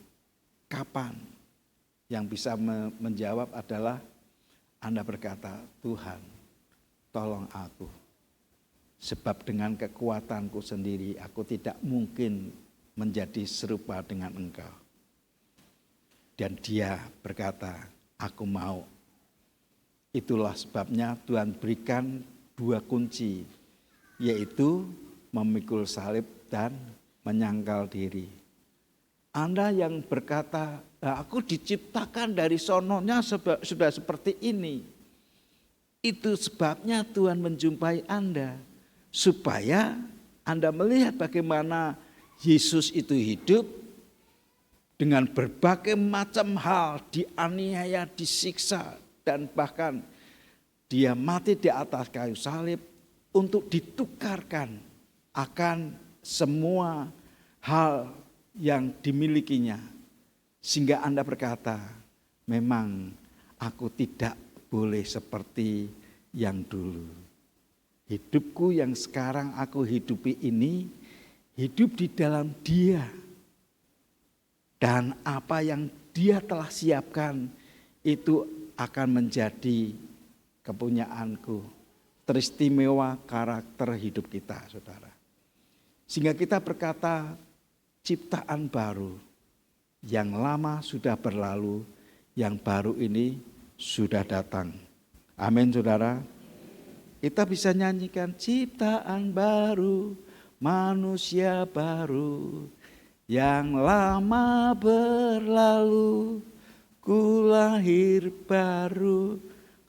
Kapan? Yang bisa menjawab adalah Anda berkata, Tuhan, tolong aku. Sebab dengan kekuatanku sendiri aku tidak mungkin menjadi serupa dengan Engkau. Dan dia berkata, aku mau. Itulah sebabnya Tuhan berikan 2 kunci, yaitu memikul salib dan menyangkal diri. Anda yang berkata, aku diciptakan dari sononya sudah seperti ini. Itu sebabnya Tuhan menjumpai Anda. Supaya Anda melihat bagaimana Yesus itu hidup dengan berbagai macam hal, dianiaya, disiksa, dan bahkan dia mati di atas kayu salib untuk ditukarkan akan semua hal yang dimilikinya. Sehingga Anda berkata, memang aku tidak boleh seperti yang dulu. Hidupku yang sekarang aku hidupi ini, hidup di dalam Dia. Dan apa yang Dia telah siapkan, itu akan menjadi kepunyaanku. Teristimewa karakter hidup kita, saudara. Sehingga kita berkata, ciptaan baru. Yang lama sudah berlalu, yang baru ini sudah datang. Amin, saudara. Kita bisa nyanyikan ciptaan baru, manusia baru, yang lama berlalu, ku lahir baru.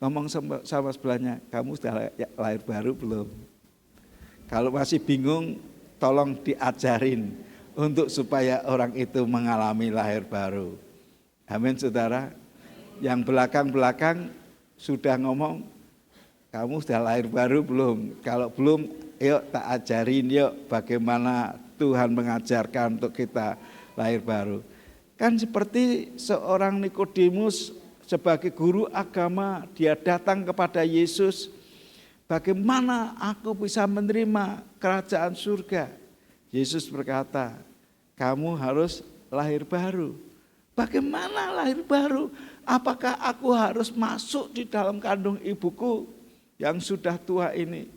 Ngomong sama sebelahnya, kamu sudah lahir baru belum? Kalau masih bingung, tolong diajarin untuk supaya orang itu mengalami lahir baru. Amin, saudara. Yang belakang-belakang sudah ngomong, kamu sudah lahir baru belum? Kalau belum, yuk tak ajarin yuk bagaimana Tuhan mengajarkan untuk kita lahir baru. Kan seperti seorang Nikodemus sebagai guru agama, dia datang kepada Yesus, bagaimana aku bisa menerima kerajaan surga? Yesus berkata, kamu harus lahir baru. Bagaimana lahir baru? Apakah aku harus masuk di dalam kandung ibuku yang sudah tua ini?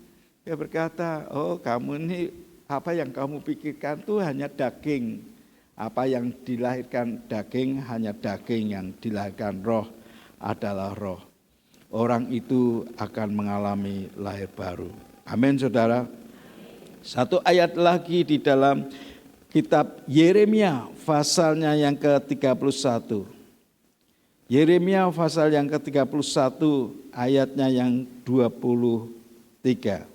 Dia berkata, oh kamu ini apa yang kamu pikirkan itu hanya daging. Apa yang dilahirkan daging hanya daging, yang dilahirkan roh adalah roh. Orang itu akan mengalami lahir baru. Amin, saudara. Satu ayat lagi di dalam kitab Yeremia pasalnya yang ke-31. Yeremia pasal yang ke-31 ayatnya yang 23.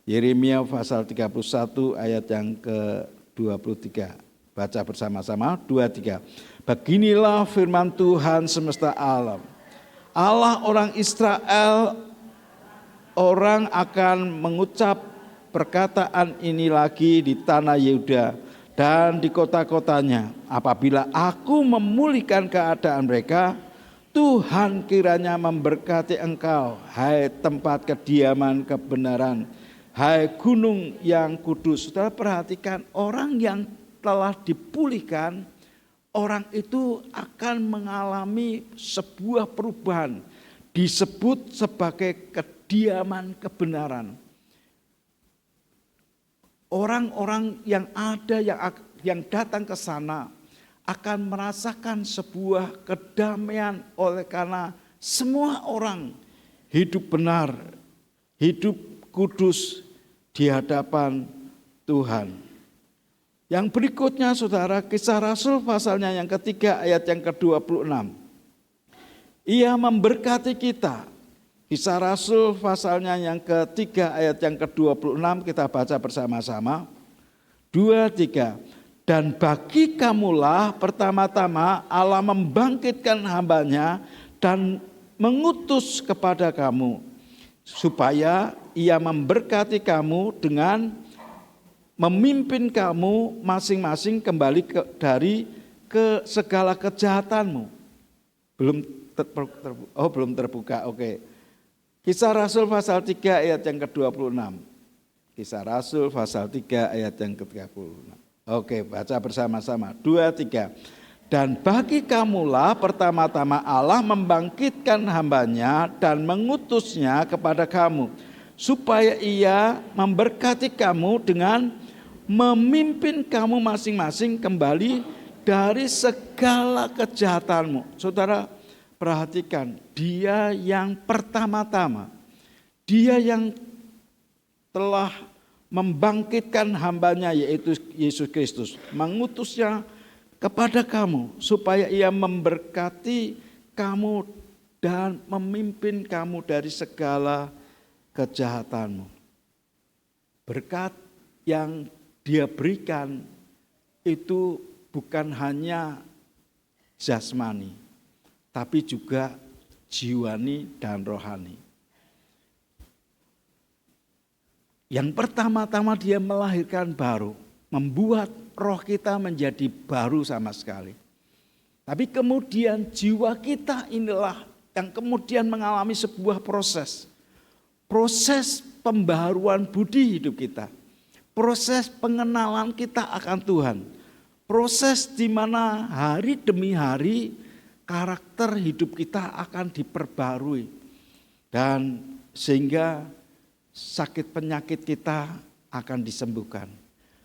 Yeremia pasal 31 ayat yang ke-23. Baca bersama-sama, 23. Beginilah firman Tuhan semesta alam. Allah orang Israel, orang akan mengucap perkataan ini lagi di tanah Yehuda dan di kota-kotanya. Apabila aku memulihkan keadaan mereka, Tuhan kiranya memberkati engkau, hai tempat kediaman kebenaran, hai gunung yang kudus. Saudara perhatikan, orang yang telah dipulihkan, orang itu akan mengalami sebuah perubahan, disebut sebagai kediaman kebenaran. Orang-orang yang ada yang datang ke sana akan merasakan sebuah kedamaian oleh karena semua orang hidup benar, hidup kudus di hadapan Tuhan. Yang berikutnya saudara, Kisah Rasul pasalnya yang ketiga ayat yang ke-26. Ia memberkati kita. Kisah Rasul pasalnya yang ketiga ayat yang ke-26, kita baca bersama-sama. 2-3. Dan bagi kamulah pertama-tama Allah membangkitkan hambanya dan mengutus kepada kamu, supaya ia memberkati kamu dengan memimpin kamu masing-masing kembali dari segala kejahatanmu. Belum terbuka. Oke. Kisah Rasul pasal 3 ayat yang ke-26. Kisah Rasul pasal 3 ayat yang ke-36. Oke, baca bersama-sama. 2, 3. Dan bagi kamulah pertama-tama Allah membangkitkan hambanya dan mengutusnya kepada kamu, supaya ia memberkati kamu dengan memimpin kamu masing-masing kembali dari segala kejahatanmu. Saudara, perhatikan, dia yang pertama-tama, dia yang telah membangkitkan hambanya yaitu Yesus Kristus, mengutusnya kepada kamu supaya ia memberkati kamu dan memimpin kamu dari segala kejahatanmu. Berkat yang dia berikan itu bukan hanya jasmani, tapi juga jiwani dan rohani. Yang pertama-tama dia melahirkan baru, membuat roh kita menjadi baru sama sekali. Tapi kemudian jiwa kita inilah yang kemudian mengalami sebuah proses. Proses pembaharuan budi hidup kita. Proses pengenalan kita akan Tuhan. Proses di mana hari demi hari karakter hidup kita akan diperbarui. Dan sehingga sakit penyakit kita akan disembuhkan.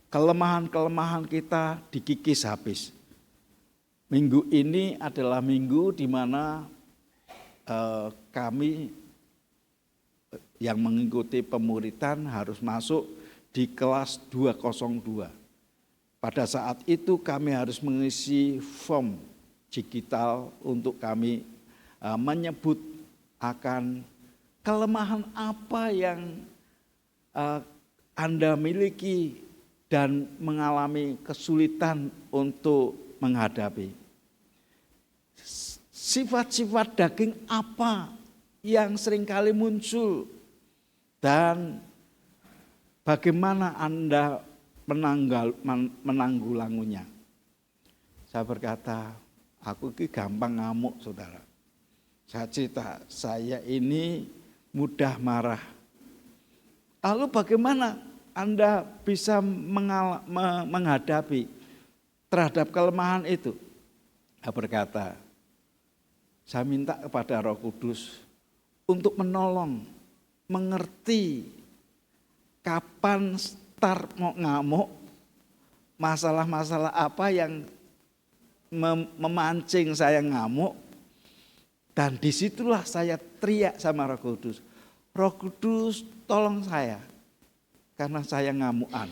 Kelemahan-kelemahan kita dikikis habis. Minggu ini adalah minggu di mana kami yang mengikuti pemuritan harus masuk di kelas 202. Pada saat itu kami harus mengisi form digital untuk kami menyebut akan kelemahan apa yang Anda miliki dan mengalami kesulitan untuk menghadapi. Sifat-sifat daging apa yang seringkali muncul dan bagaimana Anda menanggulanginya. Saya berkata, aku ini gampang ngamuk, saudara. Saya cerita, saya ini mudah marah. Lalu bagaimana Anda bisa menghadapi terhadap kelemahan itu? Saya berkata, saya minta kepada Roh Kudus untuk menolong, mengerti kapan start mau ngamuk, masalah-masalah apa yang memancing saya ngamuk. Dan disitulah saya teriak sama Roh Kudus. Roh Kudus tolong saya. Karena saya ngamuan.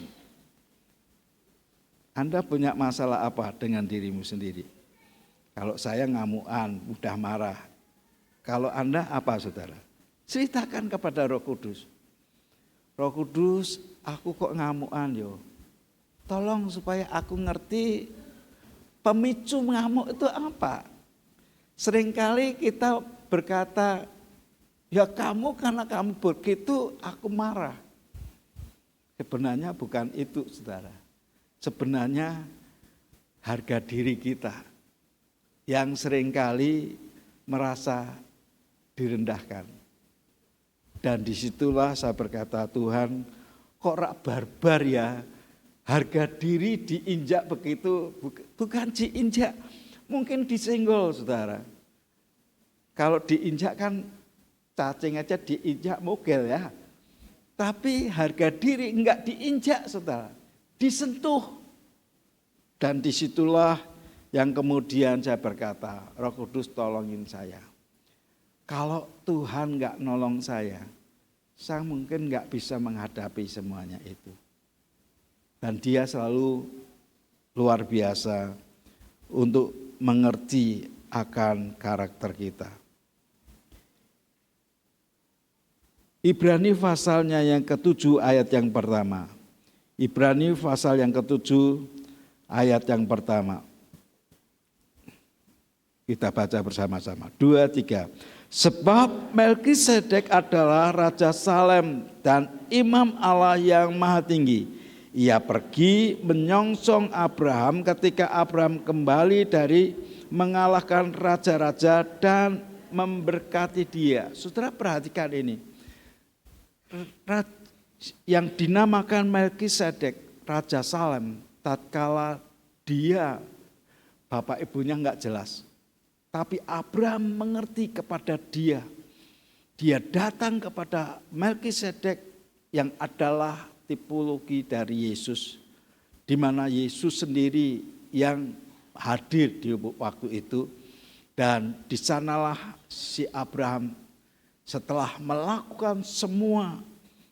Anda punya masalah apa dengan dirimu sendiri? Kalau saya ngamuan, mudah marah. Kalau Anda apa, saudara? Ceritakan kepada Roh Kudus. Roh Kudus, aku kok ngamuan yo. Tolong supaya aku ngerti pemicu ngamuk itu apa. Seringkali kita berkata, ya kamu karena kamu begitu aku marah. Sebenarnya bukan itu, saudara. Sebenarnya harga diri kita yang seringkali merasa direndahkan. Dan disitulah saya berkata, Tuhan kok rak barbar ya, harga diri diinjak begitu, bukan diinjak, mungkin disenggol, saudara. Kalau diinjak kan cacing aja diinjak mogel ya. Tapi harga diri enggak diinjak, saudara, disentuh. Dan disitulah yang kemudian saya berkata, Roh Kudus tolongin saya. Kalau Tuhan enggak nolong saya mungkin enggak bisa menghadapi semuanya itu. Dan dia selalu luar biasa untuk mengerti akan karakter kita. Ibrani pasalnya yang ke-7 ayat yang pertama. Ibrani pasal yang ke-7 ayat yang pertama. Kita baca bersama-sama. 2, 3. Sebab Melkisedek adalah Raja Salem dan Imam Allah yang Maha Tinggi. Ia pergi menyongsong Abraham ketika Abraham kembali dari mengalahkan raja-raja dan memberkati dia. Saudara perhatikan ini. Yang dinamakan Melkisedek, Raja Salem, tatkala dia bapak ibunya enggak jelas. Tapi Abraham mengerti kepada dia. Dia datang kepada Melkisedek yang adalah tipologi dari Yesus. Di mana Yesus sendiri yang hadir di waktu itu. Dan di sanalah si Abraham setelah melakukan semua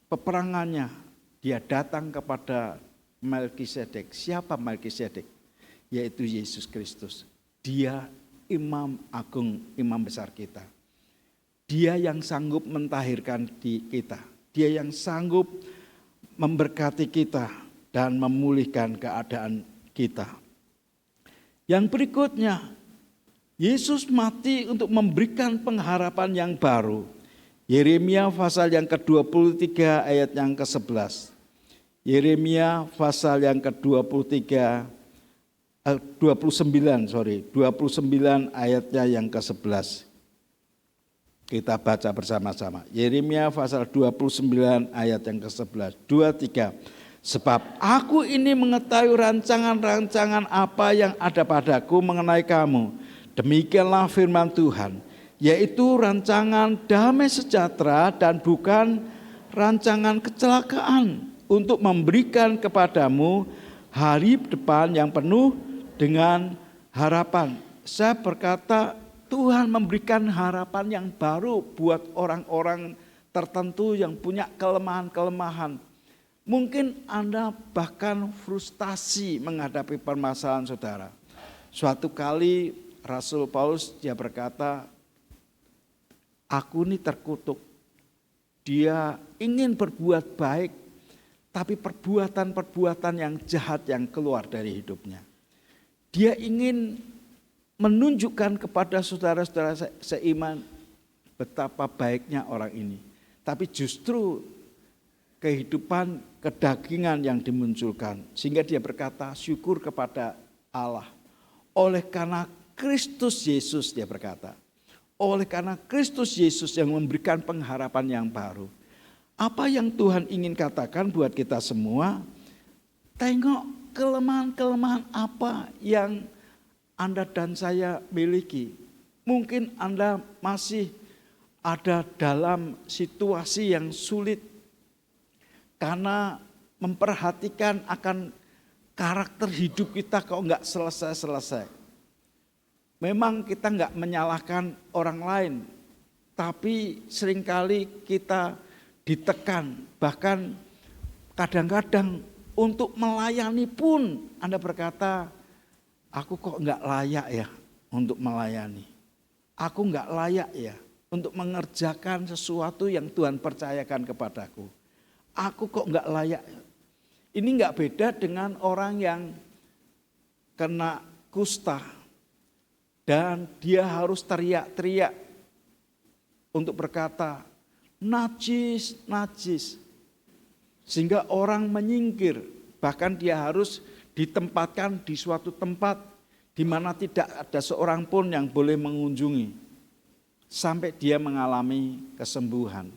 peperangannya, dia datang kepada Melkisedek. Siapa Melkisedek? Yaitu Yesus Kristus. Dia imam agung, imam besar kita. Dia yang sanggup mentahirkan kita. Dia yang sanggup memberkati kita dan memulihkan keadaan kita. Yang berikutnya, Yesus mati untuk memberikan pengharapan yang baru. Yeremia pasal yang ke-23 ayat yang ke-11. Yeremia pasal yang ke-29 ayatnya yang ke-11. Kita baca bersama-sama. Yeremia pasal 29 ayat yang ke-11. 2, 3. Sebab aku ini mengetahui rancangan-rancangan apa yang ada padaku mengenai kamu. Demikianlah firman Tuhan. Yaitu rancangan damai sejahtera dan bukan rancangan kecelakaan. Untuk memberikan kepadamu hari depan yang penuh dengan harapan. Saya berkata Tuhan memberikan harapan yang baru buat orang-orang tertentu yang punya kelemahan-kelemahan. Mungkin Anda bahkan frustasi menghadapi permasalahan saudara. Suatu kali Rasul Paulus dia berkata, aku ini terkutuk. Dia ingin berbuat baik, tapi perbuatan-perbuatan yang jahat yang keluar dari hidupnya. Dia ingin menunjukkan kepada saudara-saudara seiman betapa baiknya orang ini. Tapi justru kehidupan kedagingan yang dimunculkan. Sehingga dia berkata syukur kepada Allah. Oleh karena Kristus Yesus dia berkata. Oleh karena Kristus Yesus yang memberikan pengharapan yang baru. Apa yang Tuhan ingin katakan buat kita semua? Tengok kelemahan-kelemahan apa yang Anda dan saya miliki. Mungkin Anda masih ada dalam situasi yang sulit. Karena memperhatikan akan karakter hidup kita kok enggak selesai-selesai. Memang kita enggak menyalahkan orang lain. Tapi seringkali kita ditekan. Bahkan kadang-kadang untuk melayani pun Anda berkata, aku kok enggak layak ya untuk melayani. Aku enggak layak ya untuk mengerjakan sesuatu yang Tuhan percayakan kepadaku. Aku kok enggak layak. Ini enggak beda dengan orang yang kena kusta. Dan dia harus teriak-teriak untuk berkata, najis, najis. Sehingga orang menyingkir. Bahkan dia harus ditempatkan di suatu tempat di mana tidak ada seorang pun yang boleh mengunjungi. Sampai dia mengalami kesembuhan.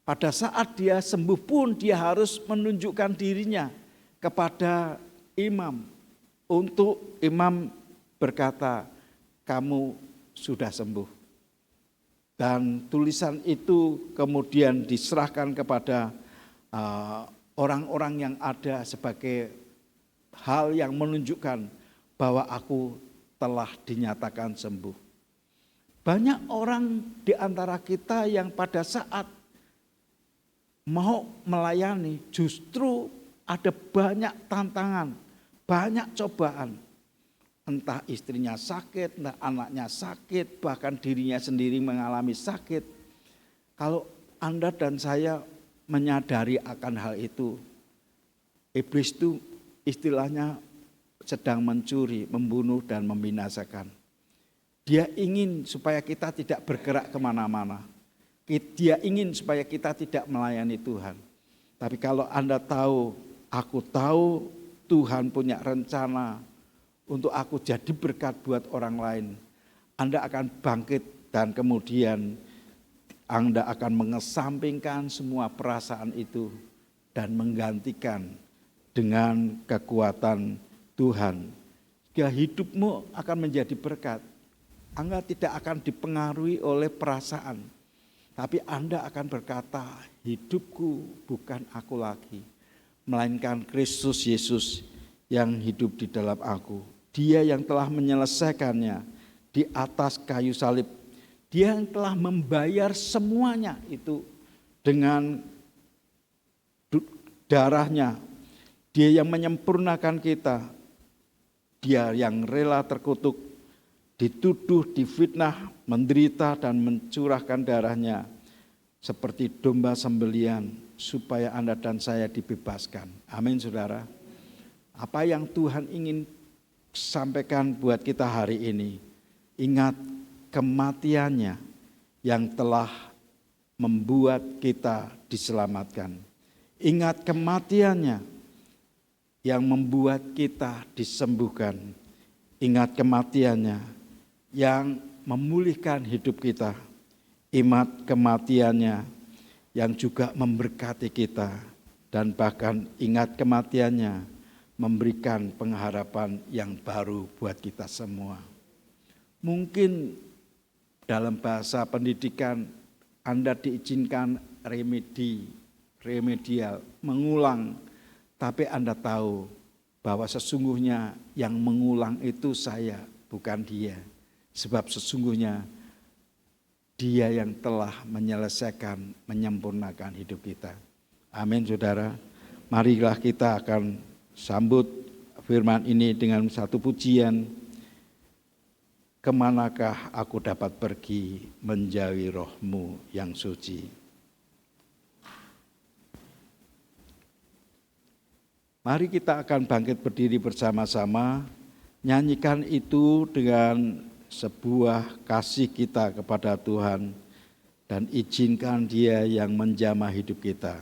Pada saat dia sembuh pun dia harus menunjukkan dirinya kepada imam. Untuk imam berkata, kamu sudah sembuh. Dan tulisan itu kemudian diserahkan kepada orang-orang yang ada sebagai hal yang menunjukkan bahwa aku telah dinyatakan sembuh. Banyak orang di antara kita yang pada saat mau melayani justru ada banyak tantangan, banyak cobaan. Entah istrinya sakit, entah anaknya sakit, bahkan dirinya sendiri mengalami sakit. Kalau Anda dan saya menyadari akan hal itu, iblis itu istilahnya sedang mencuri, membunuh dan membinasakan. Dia ingin supaya kita tidak bergerak kemana-mana. Dia ingin supaya kita tidak melayani Tuhan. Tapi kalau Anda tahu Aku tahu Tuhan punya rencana untuk aku jadi berkat buat orang lain. Anda akan bangkit dan kemudian Anda akan mengesampingkan semua perasaan itu dan menggantikan dengan kekuatan Tuhan. Sehingga hidupmu akan menjadi berkat. Anda tidak akan dipengaruhi oleh perasaan. Tapi Anda akan berkata, hidupku bukan aku lagi, melainkan Kristus Yesus yang hidup di dalam aku. Dia yang telah menyelesaikannya di atas kayu salib. Dia yang telah membayar semuanya itu dengan darahnya. Dia yang menyempurnakan kita. Dia yang rela terkutuk, dituduh, difitnah, menderita dan mencurahkan darahnya seperti domba sembelian supaya Anda dan saya dibebaskan. Amin, saudara. Apa yang Tuhan ingin sampaikan buat kita hari ini, ingat kematiannya yang telah membuat kita diselamatkan. Ingat kematiannya yang membuat kita disembuhkan. Ingat kematiannya yang memulihkan hidup kita. Ingat kematiannya yang juga memberkati kita. Dan bahkan ingat kematiannya memberikan pengharapan yang baru buat kita semua. Mungkin dalam bahasa pendidikan Anda diizinkan remedial, mengulang. Tapi Anda tahu bahwa sesungguhnya yang mengulang itu saya, bukan dia. Sebab sesungguhnya dia yang telah menyelesaikan, menyempurnakan hidup kita. Amin, saudara. Marilah kita akan sambut firman ini dengan satu pujian. Kemanakah aku dapat pergi menjauhi roh-Mu yang suci. Mari kita akan bangkit berdiri bersama-sama, nyanyikan itu dengan sebuah kasih kita kepada Tuhan dan izinkan Dia yang menjamah hidup kita.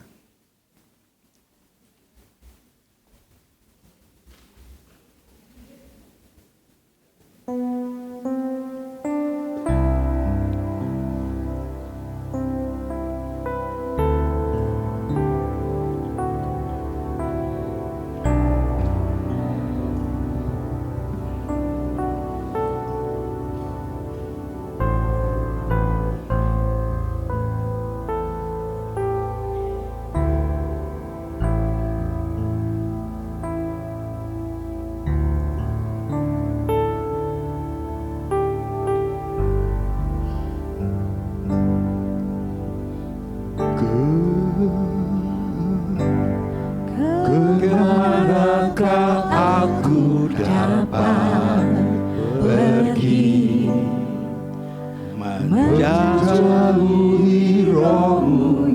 Kemanakah aku dapat pergi menjauhi roh-Mu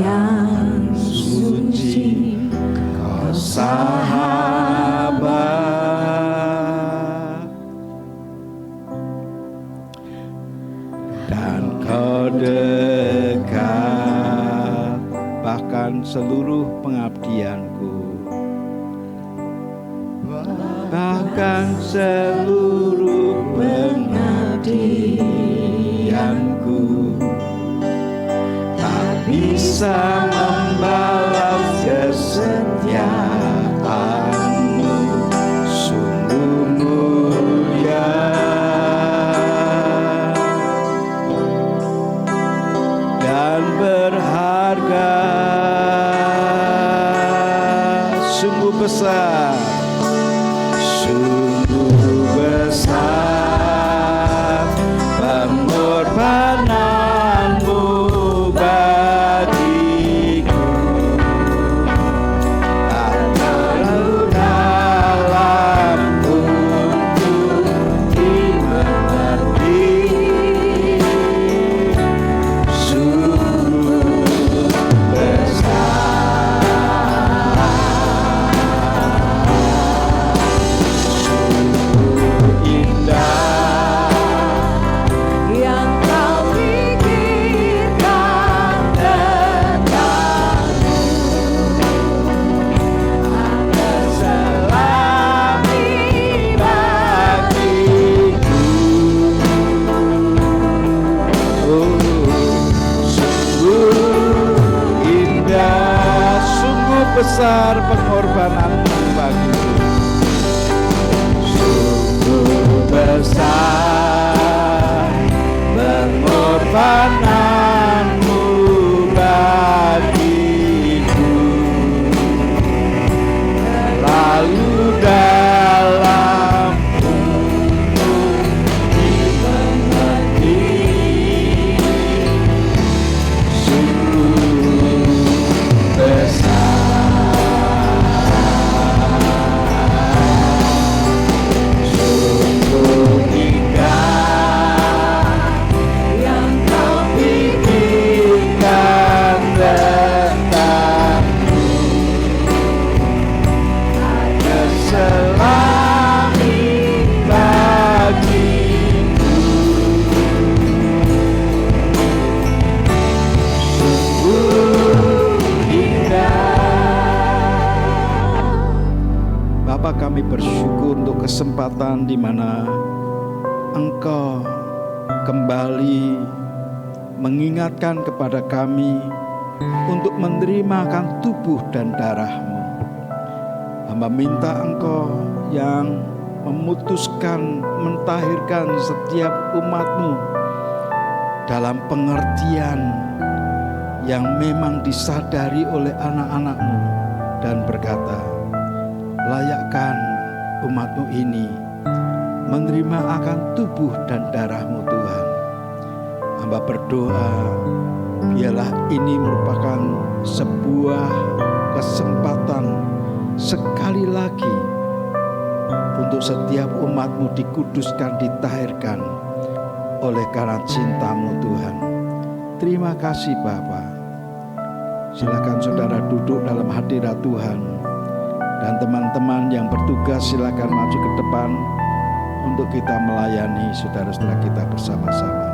yang suci, Kau sahabat dan Kau dekat, bahkan seluruh pengabdianku, bahkan seluruh pengabdianku tak bisa membalas kesetiaan-Mu, sungguh mulia dan berharga, sungguh besar. Sungguh besar pengorbanan-Mu bagiku. besar pengorbananmu bagiku. Sungguh besar pengorbananmu bagiku, lalu dalam untuk dimengerti. Sungguh besar, sungguh indah yang kau pikirkan tentangku. Ada selami bagiku. Sungguh indah. Bapa, kami bersyukur untuk kesempatan di mana Engkau kembali mengingatkan kepada kami untuk menerima tubuh dan darah-Mu. Hamba minta Engkau yang memutuskan mentahirkan setiap umat-Mu dalam pengertian yang memang disadari oleh anak-anak-Mu dan berkata, layakkan umat-Mu ini menerima akan tubuh dan darah-Mu Tuhan. Hamba berdoa, biarlah ini merupakan sebuah kesempatan sekali lagi untuk setiap umat-Mu dikuduskan, ditahirkan oleh karena cinta-Mu Tuhan. Terima kasih Bapa. Silakan saudara duduk dalam hadirat Tuhan. Dan teman-teman yang bertugas silakan maju ke depan untuk kita melayani saudara-saudara kita bersama-sama.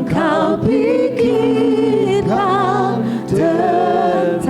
Kau pikirkan tentangku.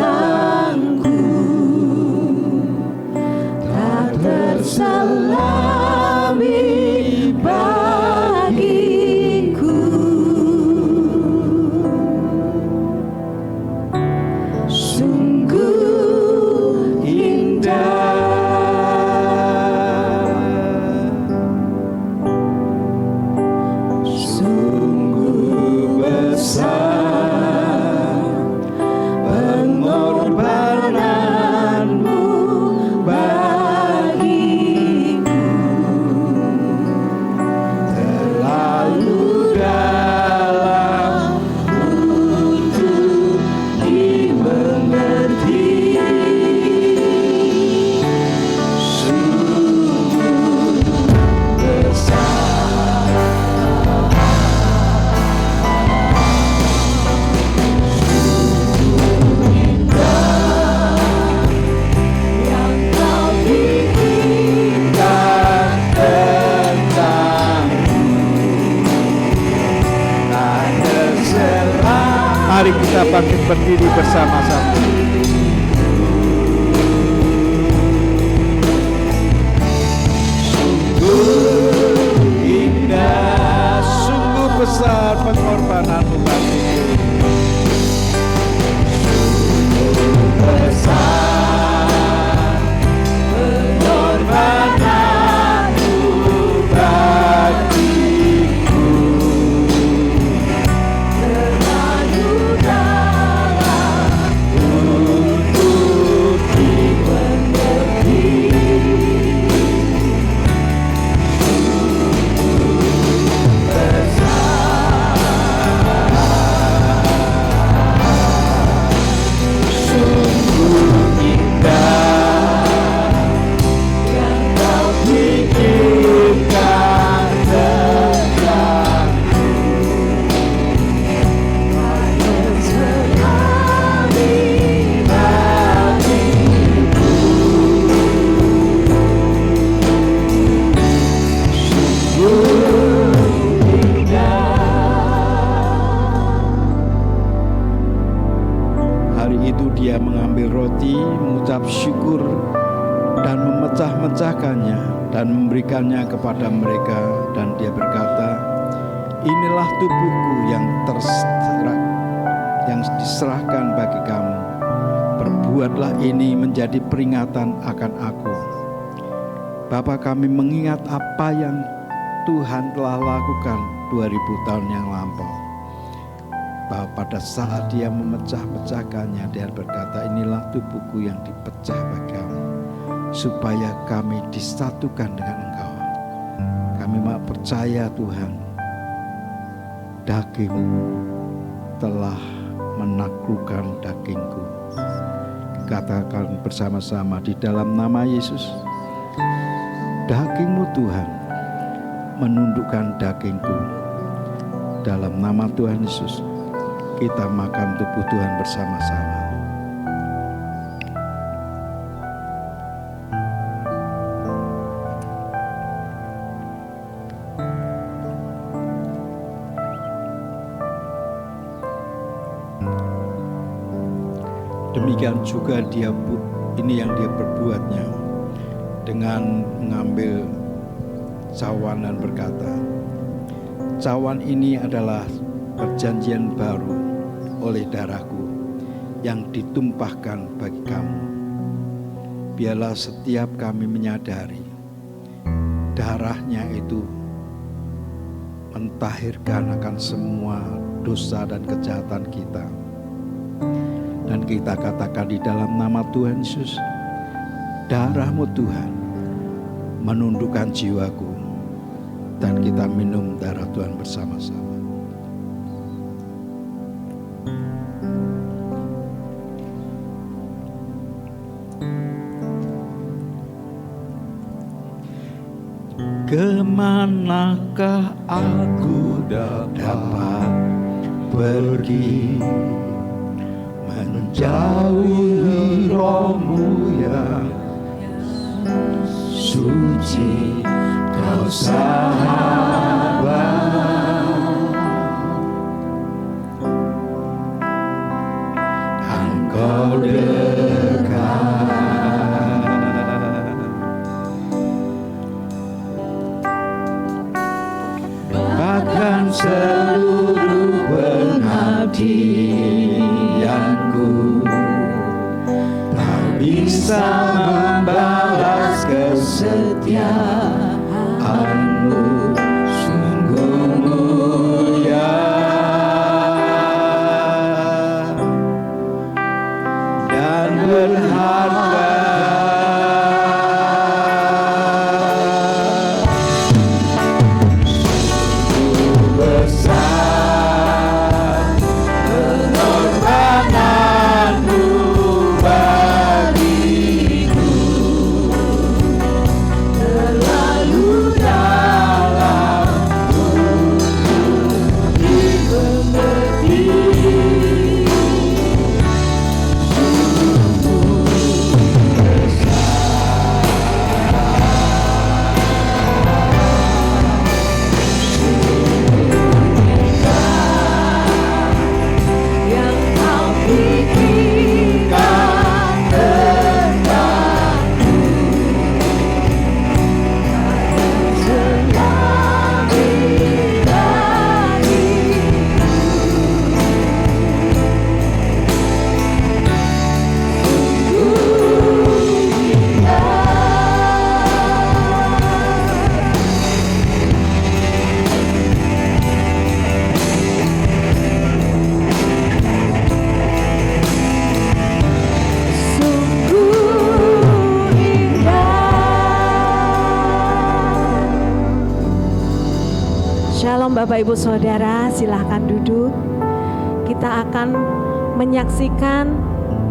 dia mengambil roti, mengucap syukur, dan memecah-mecahkannya dan memberikannya kepada mereka, dan dia berkata, inilah tubuhku yang diserahkan bagi kamu. Perbuatlah ini menjadi peringatan akan aku. Bapa, kami mengingat apa yang Tuhan telah lakukan 2000 tahun yang lampau. Bahwa pada saat dia memecah-pecahkannya, dia berkata, inilah tubuhku yang dipecah bagi kamu, supaya kami disatukan dengan Engkau. Kami mau percaya Tuhan, daging-Mu telah menaklukkan dagingku. Katakan bersama-sama di dalam nama Yesus, daging-Mu Tuhan menundukkan dagingku. Dalam nama Tuhan Yesus, kita makan tubuh Tuhan bersama-sama. Demikian juga ini yang dia perbuatnya dengan mengambil cawan dan berkata, cawan ini adalah perjanjian baru oleh darahku yang ditumpahkan bagi kamu. Biarlah setiap kami menyadari darahnya itu mentahirkan akan semua dosa dan kejahatan kita. Dan kita katakan di dalam nama Tuhan Yesus, darah-Mu Tuhan menundukkan jiwaku. Dan kita minum darah Tuhan bersama-sama. Kemanakah aku dapat pergi, menjauhi Roh-Mu yang suci, Kau sahabat, dan Kau dekat. Bahkan seluruh pengabdianku tak bisa membalas kesetiaan-Mu, sungguh mulia dan berharga. Shalom Bapak Ibu Saudara, silahkan duduk. Kita akan menyaksikan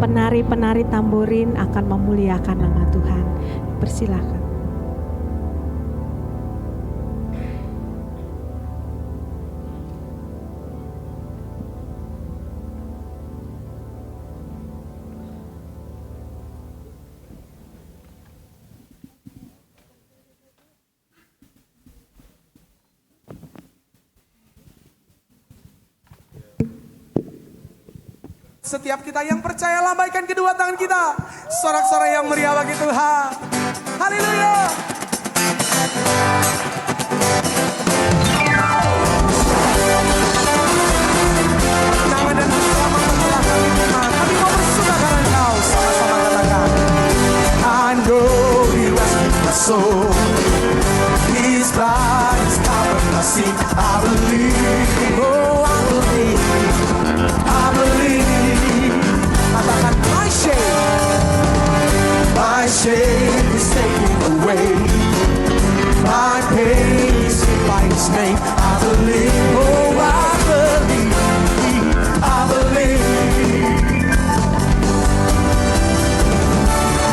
penari-penari tamborin akan memuliakan nama Tuhan. Persilahkan. Setiap kita yang percaya, lambaikan kedua tangan kita. Sorak-sorai yang meriah bagi Tuhan. Haleluya. Nama dan keselamatan telah kami terima. Kami mau bersuka karena Engkau. Sama-sama katakan. I know He rescued my soul. His blood is covering my sin. I believe. Oh, I believe. I believe. Katakan my shame is taken away. My pain is in by His name. I believe, oh I believe, I believe.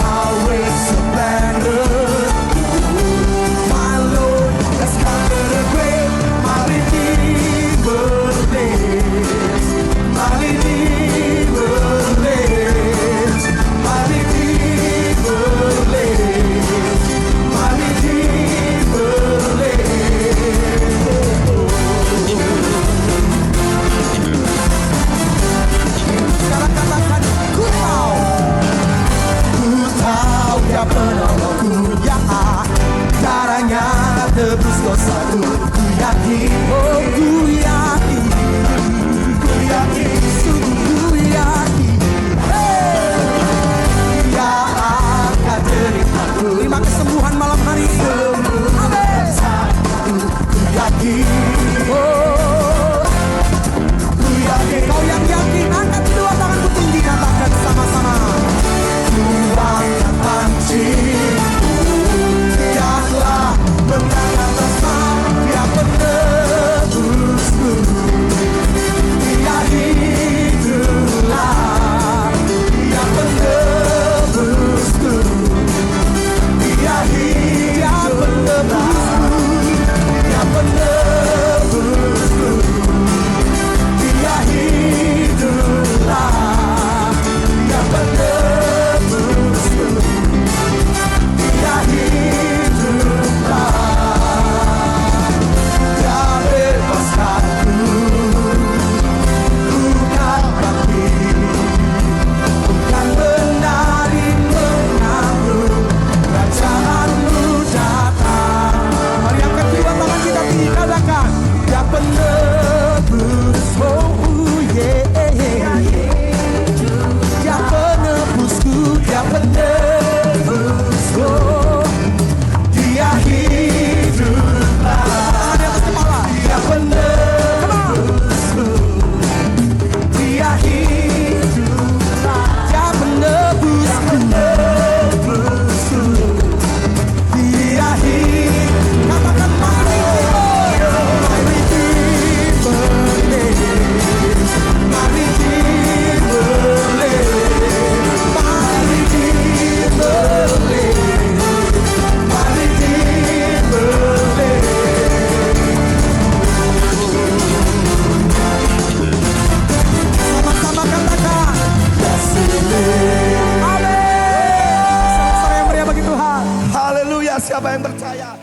I'll raise a banner. My Lord has conquered the grave. My Redeemer lives. My Redeemer lives. My Redeemer lives. My Redeemer lives. Sekarang katakan, ku tahu Dia penolongku, ya caranya tebus dosaku. Ku yakin, oh ku yakin, ku yakin, sungguh ku yakin. Dia akan terima. Terima kesembuhan malam hari ini. Amin. Ku yakin, oh ku yakin. Kau yang yakin, angkat kedua tanganmu tinggi, katakan sama-sama. Tuhan yang pancing, Dialah menangkan dosa, Dia penebusku. Dia hiduplah, Dia penebusku. Dia penebusku, Dia penebusku. Dia hiduplah, Dia penebusku. Dia hiduplah, Dia bebaskanku. Bukan kaki, bukan menari menanggung, kerajaanmu datang. Mari angkat kedua tangan kita tinggi, katakan Dia penebus, oh yeah. Dia penebusku, Dia penebusku. Dia hiduplah, Dia penebusku. Dia hiduplah, Dia penebusku. Dia hidup. Katakan my Redeemer lives. My Redeemer lives. My Redeemer lives. My Redeemer lives. Sama-sama katakan yes He lives. Amin. Sama-sama yang meriah bagi Tuhan. Haleluya. Siapa yang percaya?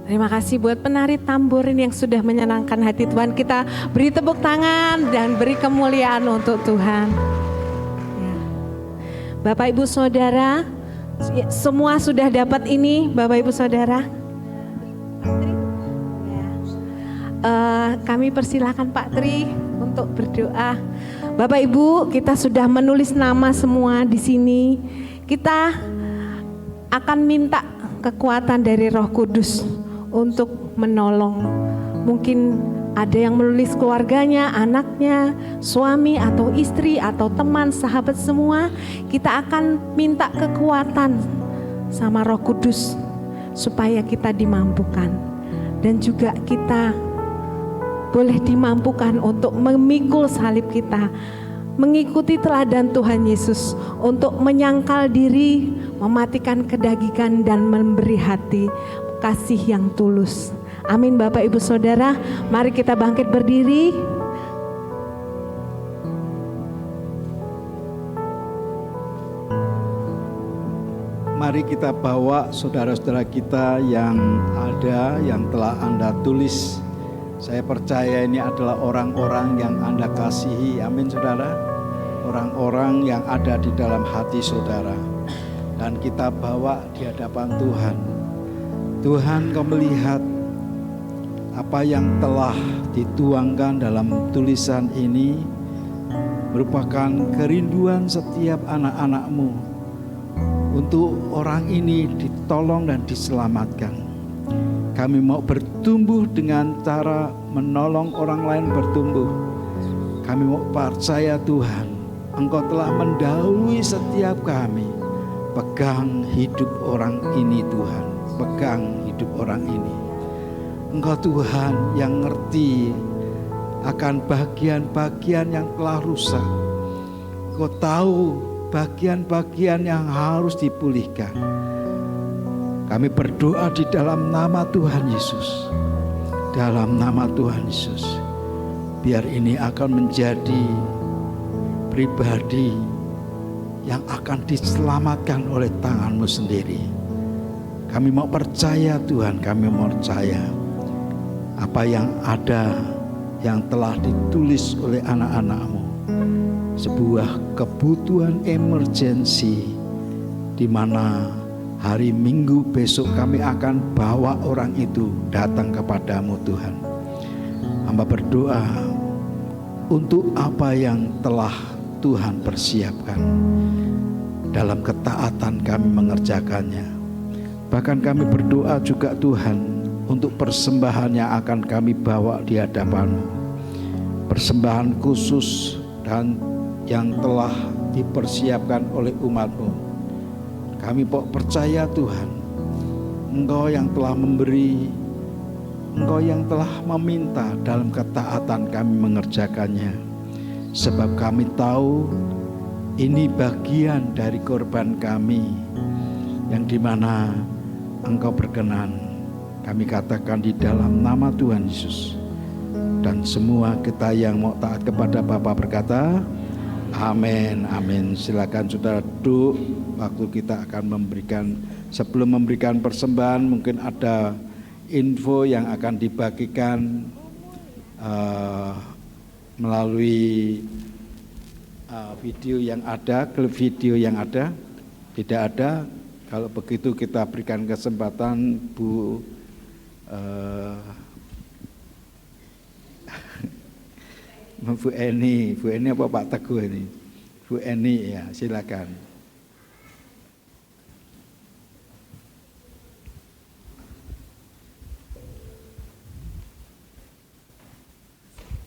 Terima kasih buat penari tamborin yang sudah menyenangkan hati Tuhan. Kita beri tepuk tangan dan beri kemuliaan untuk Tuhan. Ya. Bapak Ibu Saudara, semua sudah dapat ini Bapak Ibu Saudara. Ya. Kami persilakan Pak Tri untuk berdoa. Bapak Ibu, kita sudah menulis nama semua di sini. Kita akan minta kekuatan dari Roh Kudus untuk menolong. Mungkin ada yang menulis keluarganya, anaknya, suami atau istri atau teman, sahabat semua. Kita akan minta kekuatan sama Roh Kudus supaya kita dimampukan. Dan juga kita boleh dimampukan untuk memikul salib kita, mengikuti teladan Tuhan Yesus untuk menyangkal diri, mematikan kedagingan dan memberi hati kasih yang tulus. Amin Bapak Ibu Saudara, mari kita bangkit berdiri. Mari kita bawa saudara-saudara kita yang ada, yang telah Anda tulis Saya percaya ini adalah orang-orang yang Anda kasihi, amin saudara. Orang-orang yang ada di dalam hati saudara. Dan kita bawa di hadapan Tuhan. Tuhan, Kau melihat apa yang telah dituangkan dalam tulisan ini merupakan kerinduan setiap anak-anak-Mu untuk orang ini ditolong dan diselamatkan. Kami mau bertumbuh dengan cara menolong orang lain bertumbuh. Kami mau percaya Tuhan, Engkau telah mendahului setiap kami. Pegang hidup orang ini Tuhan, pegang hidup orang ini. Engkau Tuhan yang ngerti akan bagian-bagian yang telah rusak. Engkau tahu bagian-bagian yang harus dipulihkan. Kami berdoa di dalam nama Tuhan Yesus. Dalam nama Tuhan Yesus. Biar ini akan menjadi pribadi yang akan diselamatkan oleh tangan-Mu sendiri. Kami mau percaya Tuhan, kami mau percaya apa yang ada, yang telah ditulis oleh anak-anak-Mu. Sebuah kebutuhan emergensi di mana hari Minggu besok kami akan bawa orang itu datang kepadamu Tuhan. Hamba berdoa untuk apa yang telah Tuhan persiapkan. Dalam ketaatan kami mengerjakannya. Bahkan kami berdoa juga Tuhan untuk persembahan yang akan kami bawa di hadapan-Mu. Persembahan khusus dan yang telah dipersiapkan oleh umat-Mu. Kami percaya Tuhan, Engkau yang telah memberi, Engkau yang telah meminta, dalam ketaatan kami mengerjakannya. Sebab kami tahu ini bagian dari korban kami, yang dimana Engkau berkenan. Kami katakan di dalam nama Tuhan Yesus. Dan semua kita yang mau taat kepada Bapa berkata, amin, amin. Silakan saudara duduk. Waktu kita akan memberikan, sebelum memberikan persembahan, mungkin ada info yang akan dibagikan melalui video yang ada, klip video yang ada. Tidak ada. Kalau begitu kita berikan kesempatan Bu Bu Eni apa Pak Teguh ini? Bu Eni ya, silakan.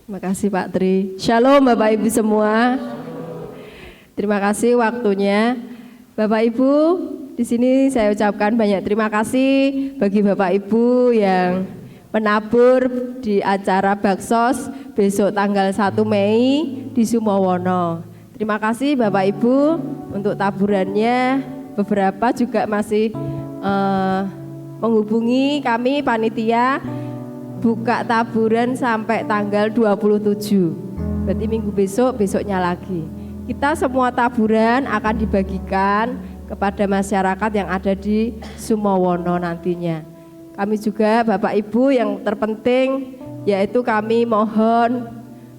Terima kasih Pak Tri. Shalom Bapak Ibu semua. Terima kasih waktunya. Bapak Ibu, di sini saya ucapkan banyak terima kasih bagi Bapak Ibu yang menabur di acara Baksos besok tanggal 1 Mei di Sumowono. Terima kasih Bapak Ibu untuk taburannya. Beberapa juga masih menghubungi kami panitia buka taburan sampai tanggal 27. Berarti minggu besoknya lagi. Kita semua taburan akan dibagikan kepada masyarakat yang ada di Sumowono nantinya. Kami juga Bapak Ibu yang terpenting yaitu kami mohon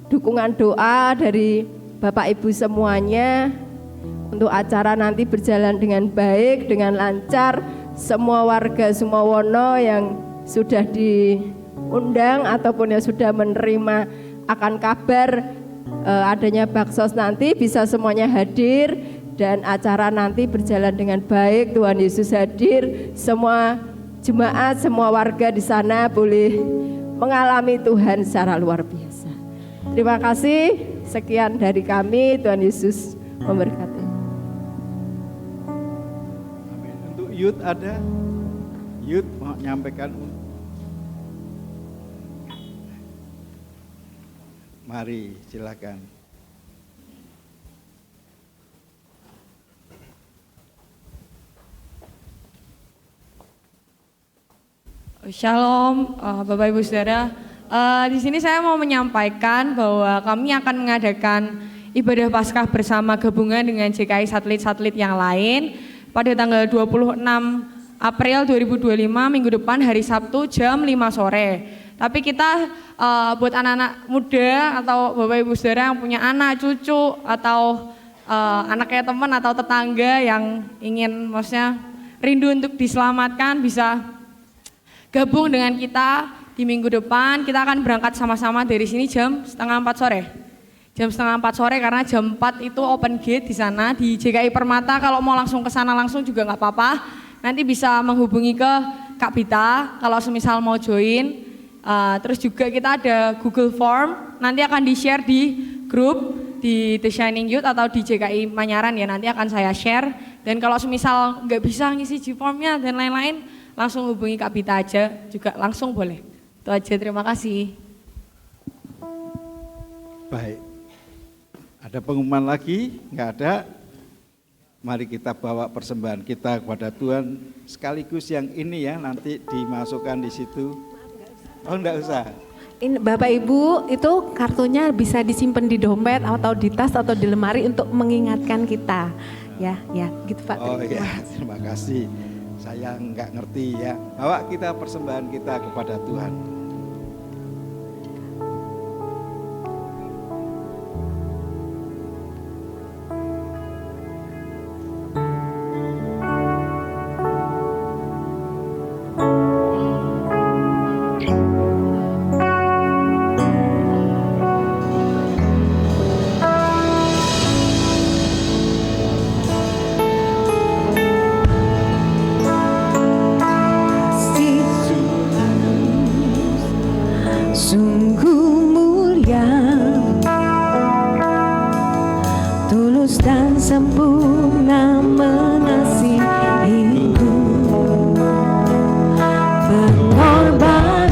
dukungan doa dari Bapak Ibu semuanya untuk acara nanti berjalan dengan baik, dengan lancar. Semua warga Sumowono yang sudah diundang ataupun yang sudah menerima akan kabar adanya Baksos nanti bisa semuanya hadir dan acara nanti berjalan dengan baik. Tuhan Yesus hadir, semua jemaat, semua warga di sana boleh mengalami Tuhan secara luar biasa. Terima kasih, sekian dari kami. Tuhan Yesus memberkati. Amin. Untuk Yud ada? Yud mau nyampaikan. Mari, silakan. Shalom, Bapak Ibu Saudara. Di sini saya mau menyampaikan bahwa kami akan mengadakan ibadah Paskah bersama gabungan dengan JKI satelit-satelit yang lain pada tanggal 26 April 2025 minggu depan hari Sabtu jam 5 sore. Tapi kita buat anak-anak muda atau bapak ibu saudara yang punya anak, cucu atau anaknya teman atau tetangga yang ingin maksudnya rindu untuk diselamatkan, bisa gabung dengan kita di minggu depan. Kita akan berangkat sama-sama dari sini jam 3:30 sore. Jam 3:30 sore karena jam 4 itu open gate di sana di JKI Permata. Kalau mau langsung ke sana langsung juga nggak apa-apa. Nanti bisa menghubungi ke Kak Bita kalau semisal mau join. Terus juga kita ada Google Form. Nanti akan di-share di grup di The Shining Youth atau di JKI Manyaran ya. Nanti akan saya share. Dan kalau semisal nggak bisa ngisi G-formnya dan lain-lain, langsung hubungi Kak Bita aja. Juga langsung boleh. Itu aja, terima kasih. Baik. Ada pengumuman lagi? Enggak ada. Mari kita bawa persembahan kita kepada Tuhan sekaligus yang ini ya nanti dimasukkan di situ. Oh enggak usah. Ini Bapak Ibu itu kartunya bisa disimpan di dompet atau di tas atau di lemari untuk mengingatkan kita. Ya gitu Pak. Oh iya, terima kasih. Saya enggak ngerti ya. Bawa kita persembahan kita kepada Tuhan. Sungguh mulia, tulus dan sempurna mengasihiku. Pengorbanan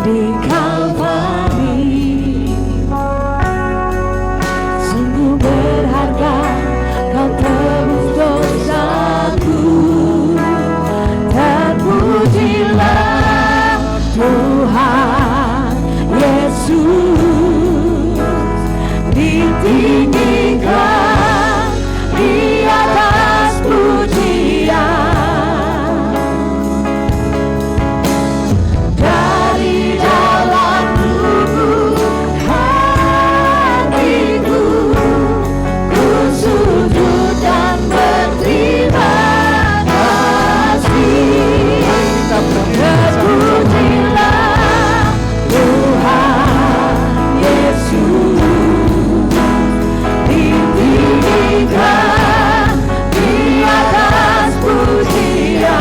di Kalvari sungguh berharga, kau tebus dosaku. Terpujilah Tuhan Yesus, ditinggikan di atas pujian. Dari dalam lubuk hatiku, ku sujud dan berterima kasih. Terpujilah Tuhan Yesus, ditinggikan di atas pujian.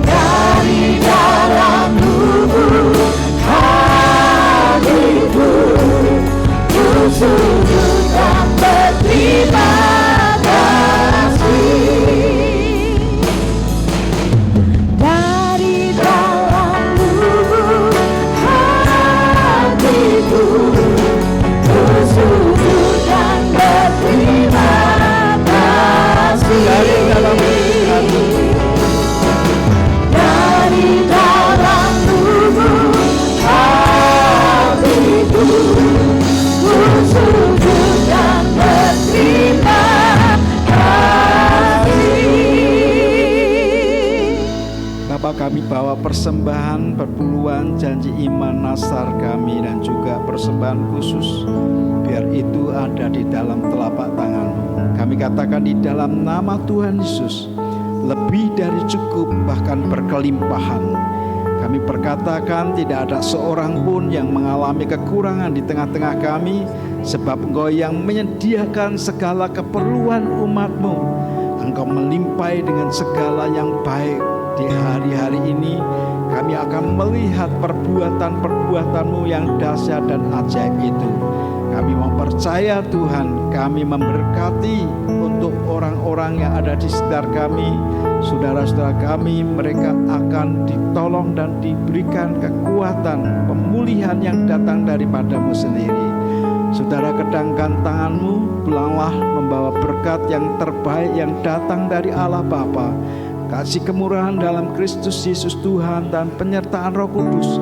Dari dalam lubuk hatiku, ku sujud dan berterima kasih. Dari dalam lubuk hatiku, ku sujud dan berterima kasih. Dari dalam lubuk hatiku, ku sujud dan berterima kasih. Bapak, kami bawa persembahan, perpuluhan, janji iman, nasar kami dan juga persembahan khusus. Biar itu ada di dalam telapak tangan-Mu. Kami katakan di dalam nama Tuhan Yesus, lebih dari cukup bahkan berkelimpahan. Kami perkatakan tidak ada seorang pun yang mengalami kekurangan di tengah-tengah kami, sebab Engkau yang menyediakan segala keperluan umat-Mu. Engkau melimpahi dengan segala yang baik. Di hari-hari ini kami akan melihat perbuatan-perbuatan-Mu yang dahsyat dan ajaib itu. Kami mempercaya Tuhan, kami memberkati untuk orang-orang yang ada di sekitar kami, saudara-saudara kami, mereka akan ditolong dan diberikan kekuatan pemulihan yang datang daripada-Mu sendiri. Saudara, kedangkan tangan-Mu, pulanglah membawa berkat yang terbaik yang datang dari Allah Bapa, kasih kemurahan dalam Kristus Yesus Tuhan, dan penyertaan Roh Kudus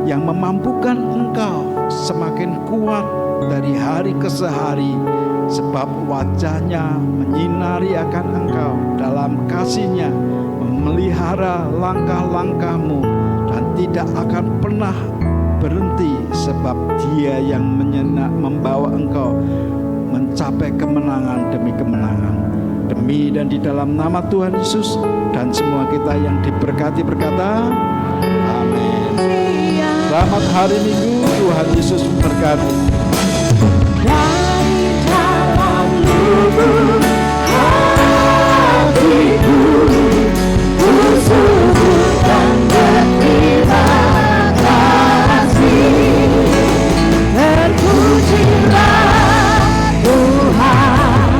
yang memampukan engkau semakin kuat dari hari ke hari, sebab wajahnya menyinari akan engkau dalam kasih-Nya melihara langkah-langkahmu dan tidak akan pernah berhenti, sebab Dia yang membawa engkau mencapai kemenangan demi kemenangan. Demi dan di dalam nama Tuhan Yesus, dan semua kita yang diberkati berkata amin. Selamat hari Minggu, Tuhan Yesus memberkati. Dari dalam lubuk hatiku, ku sujud dan berterima kasih. Terpujilah Tuhan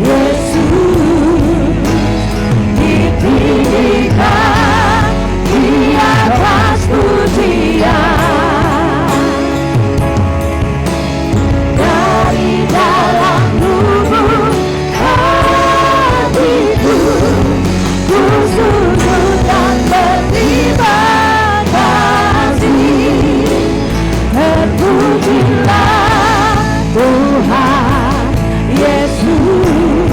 Yesus, ditinggikan di atas pujian. Dari dalam lubuk hatiku, ku sujud dan berterima kasih. Terpujilah Tuhan Yesus,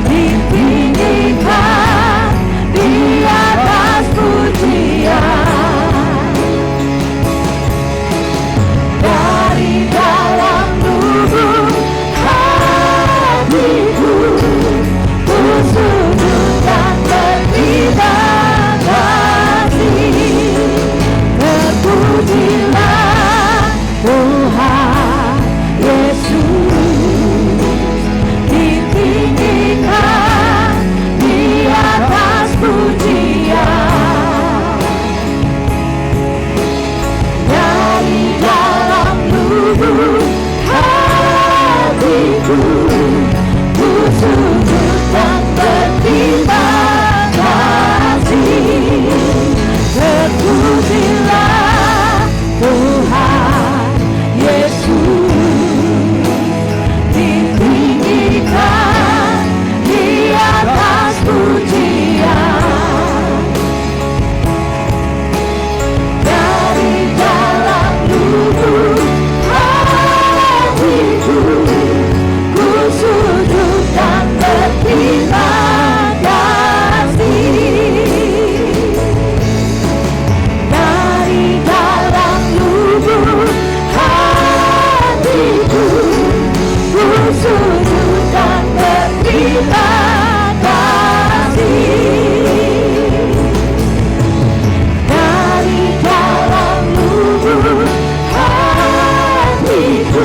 ditinggikan di atas pujian. Dari dalam lubuk hatiku, ku sujud dan berterima kasih. Terpujilah Tuhan Yesus, ditinggikan di atas pujian. Dari dalam lubuk hatiku, ku sujud dan berterima kasih. Terpujilah Tuhan Yesus, ditinggikan di atas pujian. Dari dalam lubuk hatiku, ku sujud dan berterima kasih. Dari dalam lubuk hatiku, ku sujud dan berterima kasih. Dari dalam lubuk hatiku,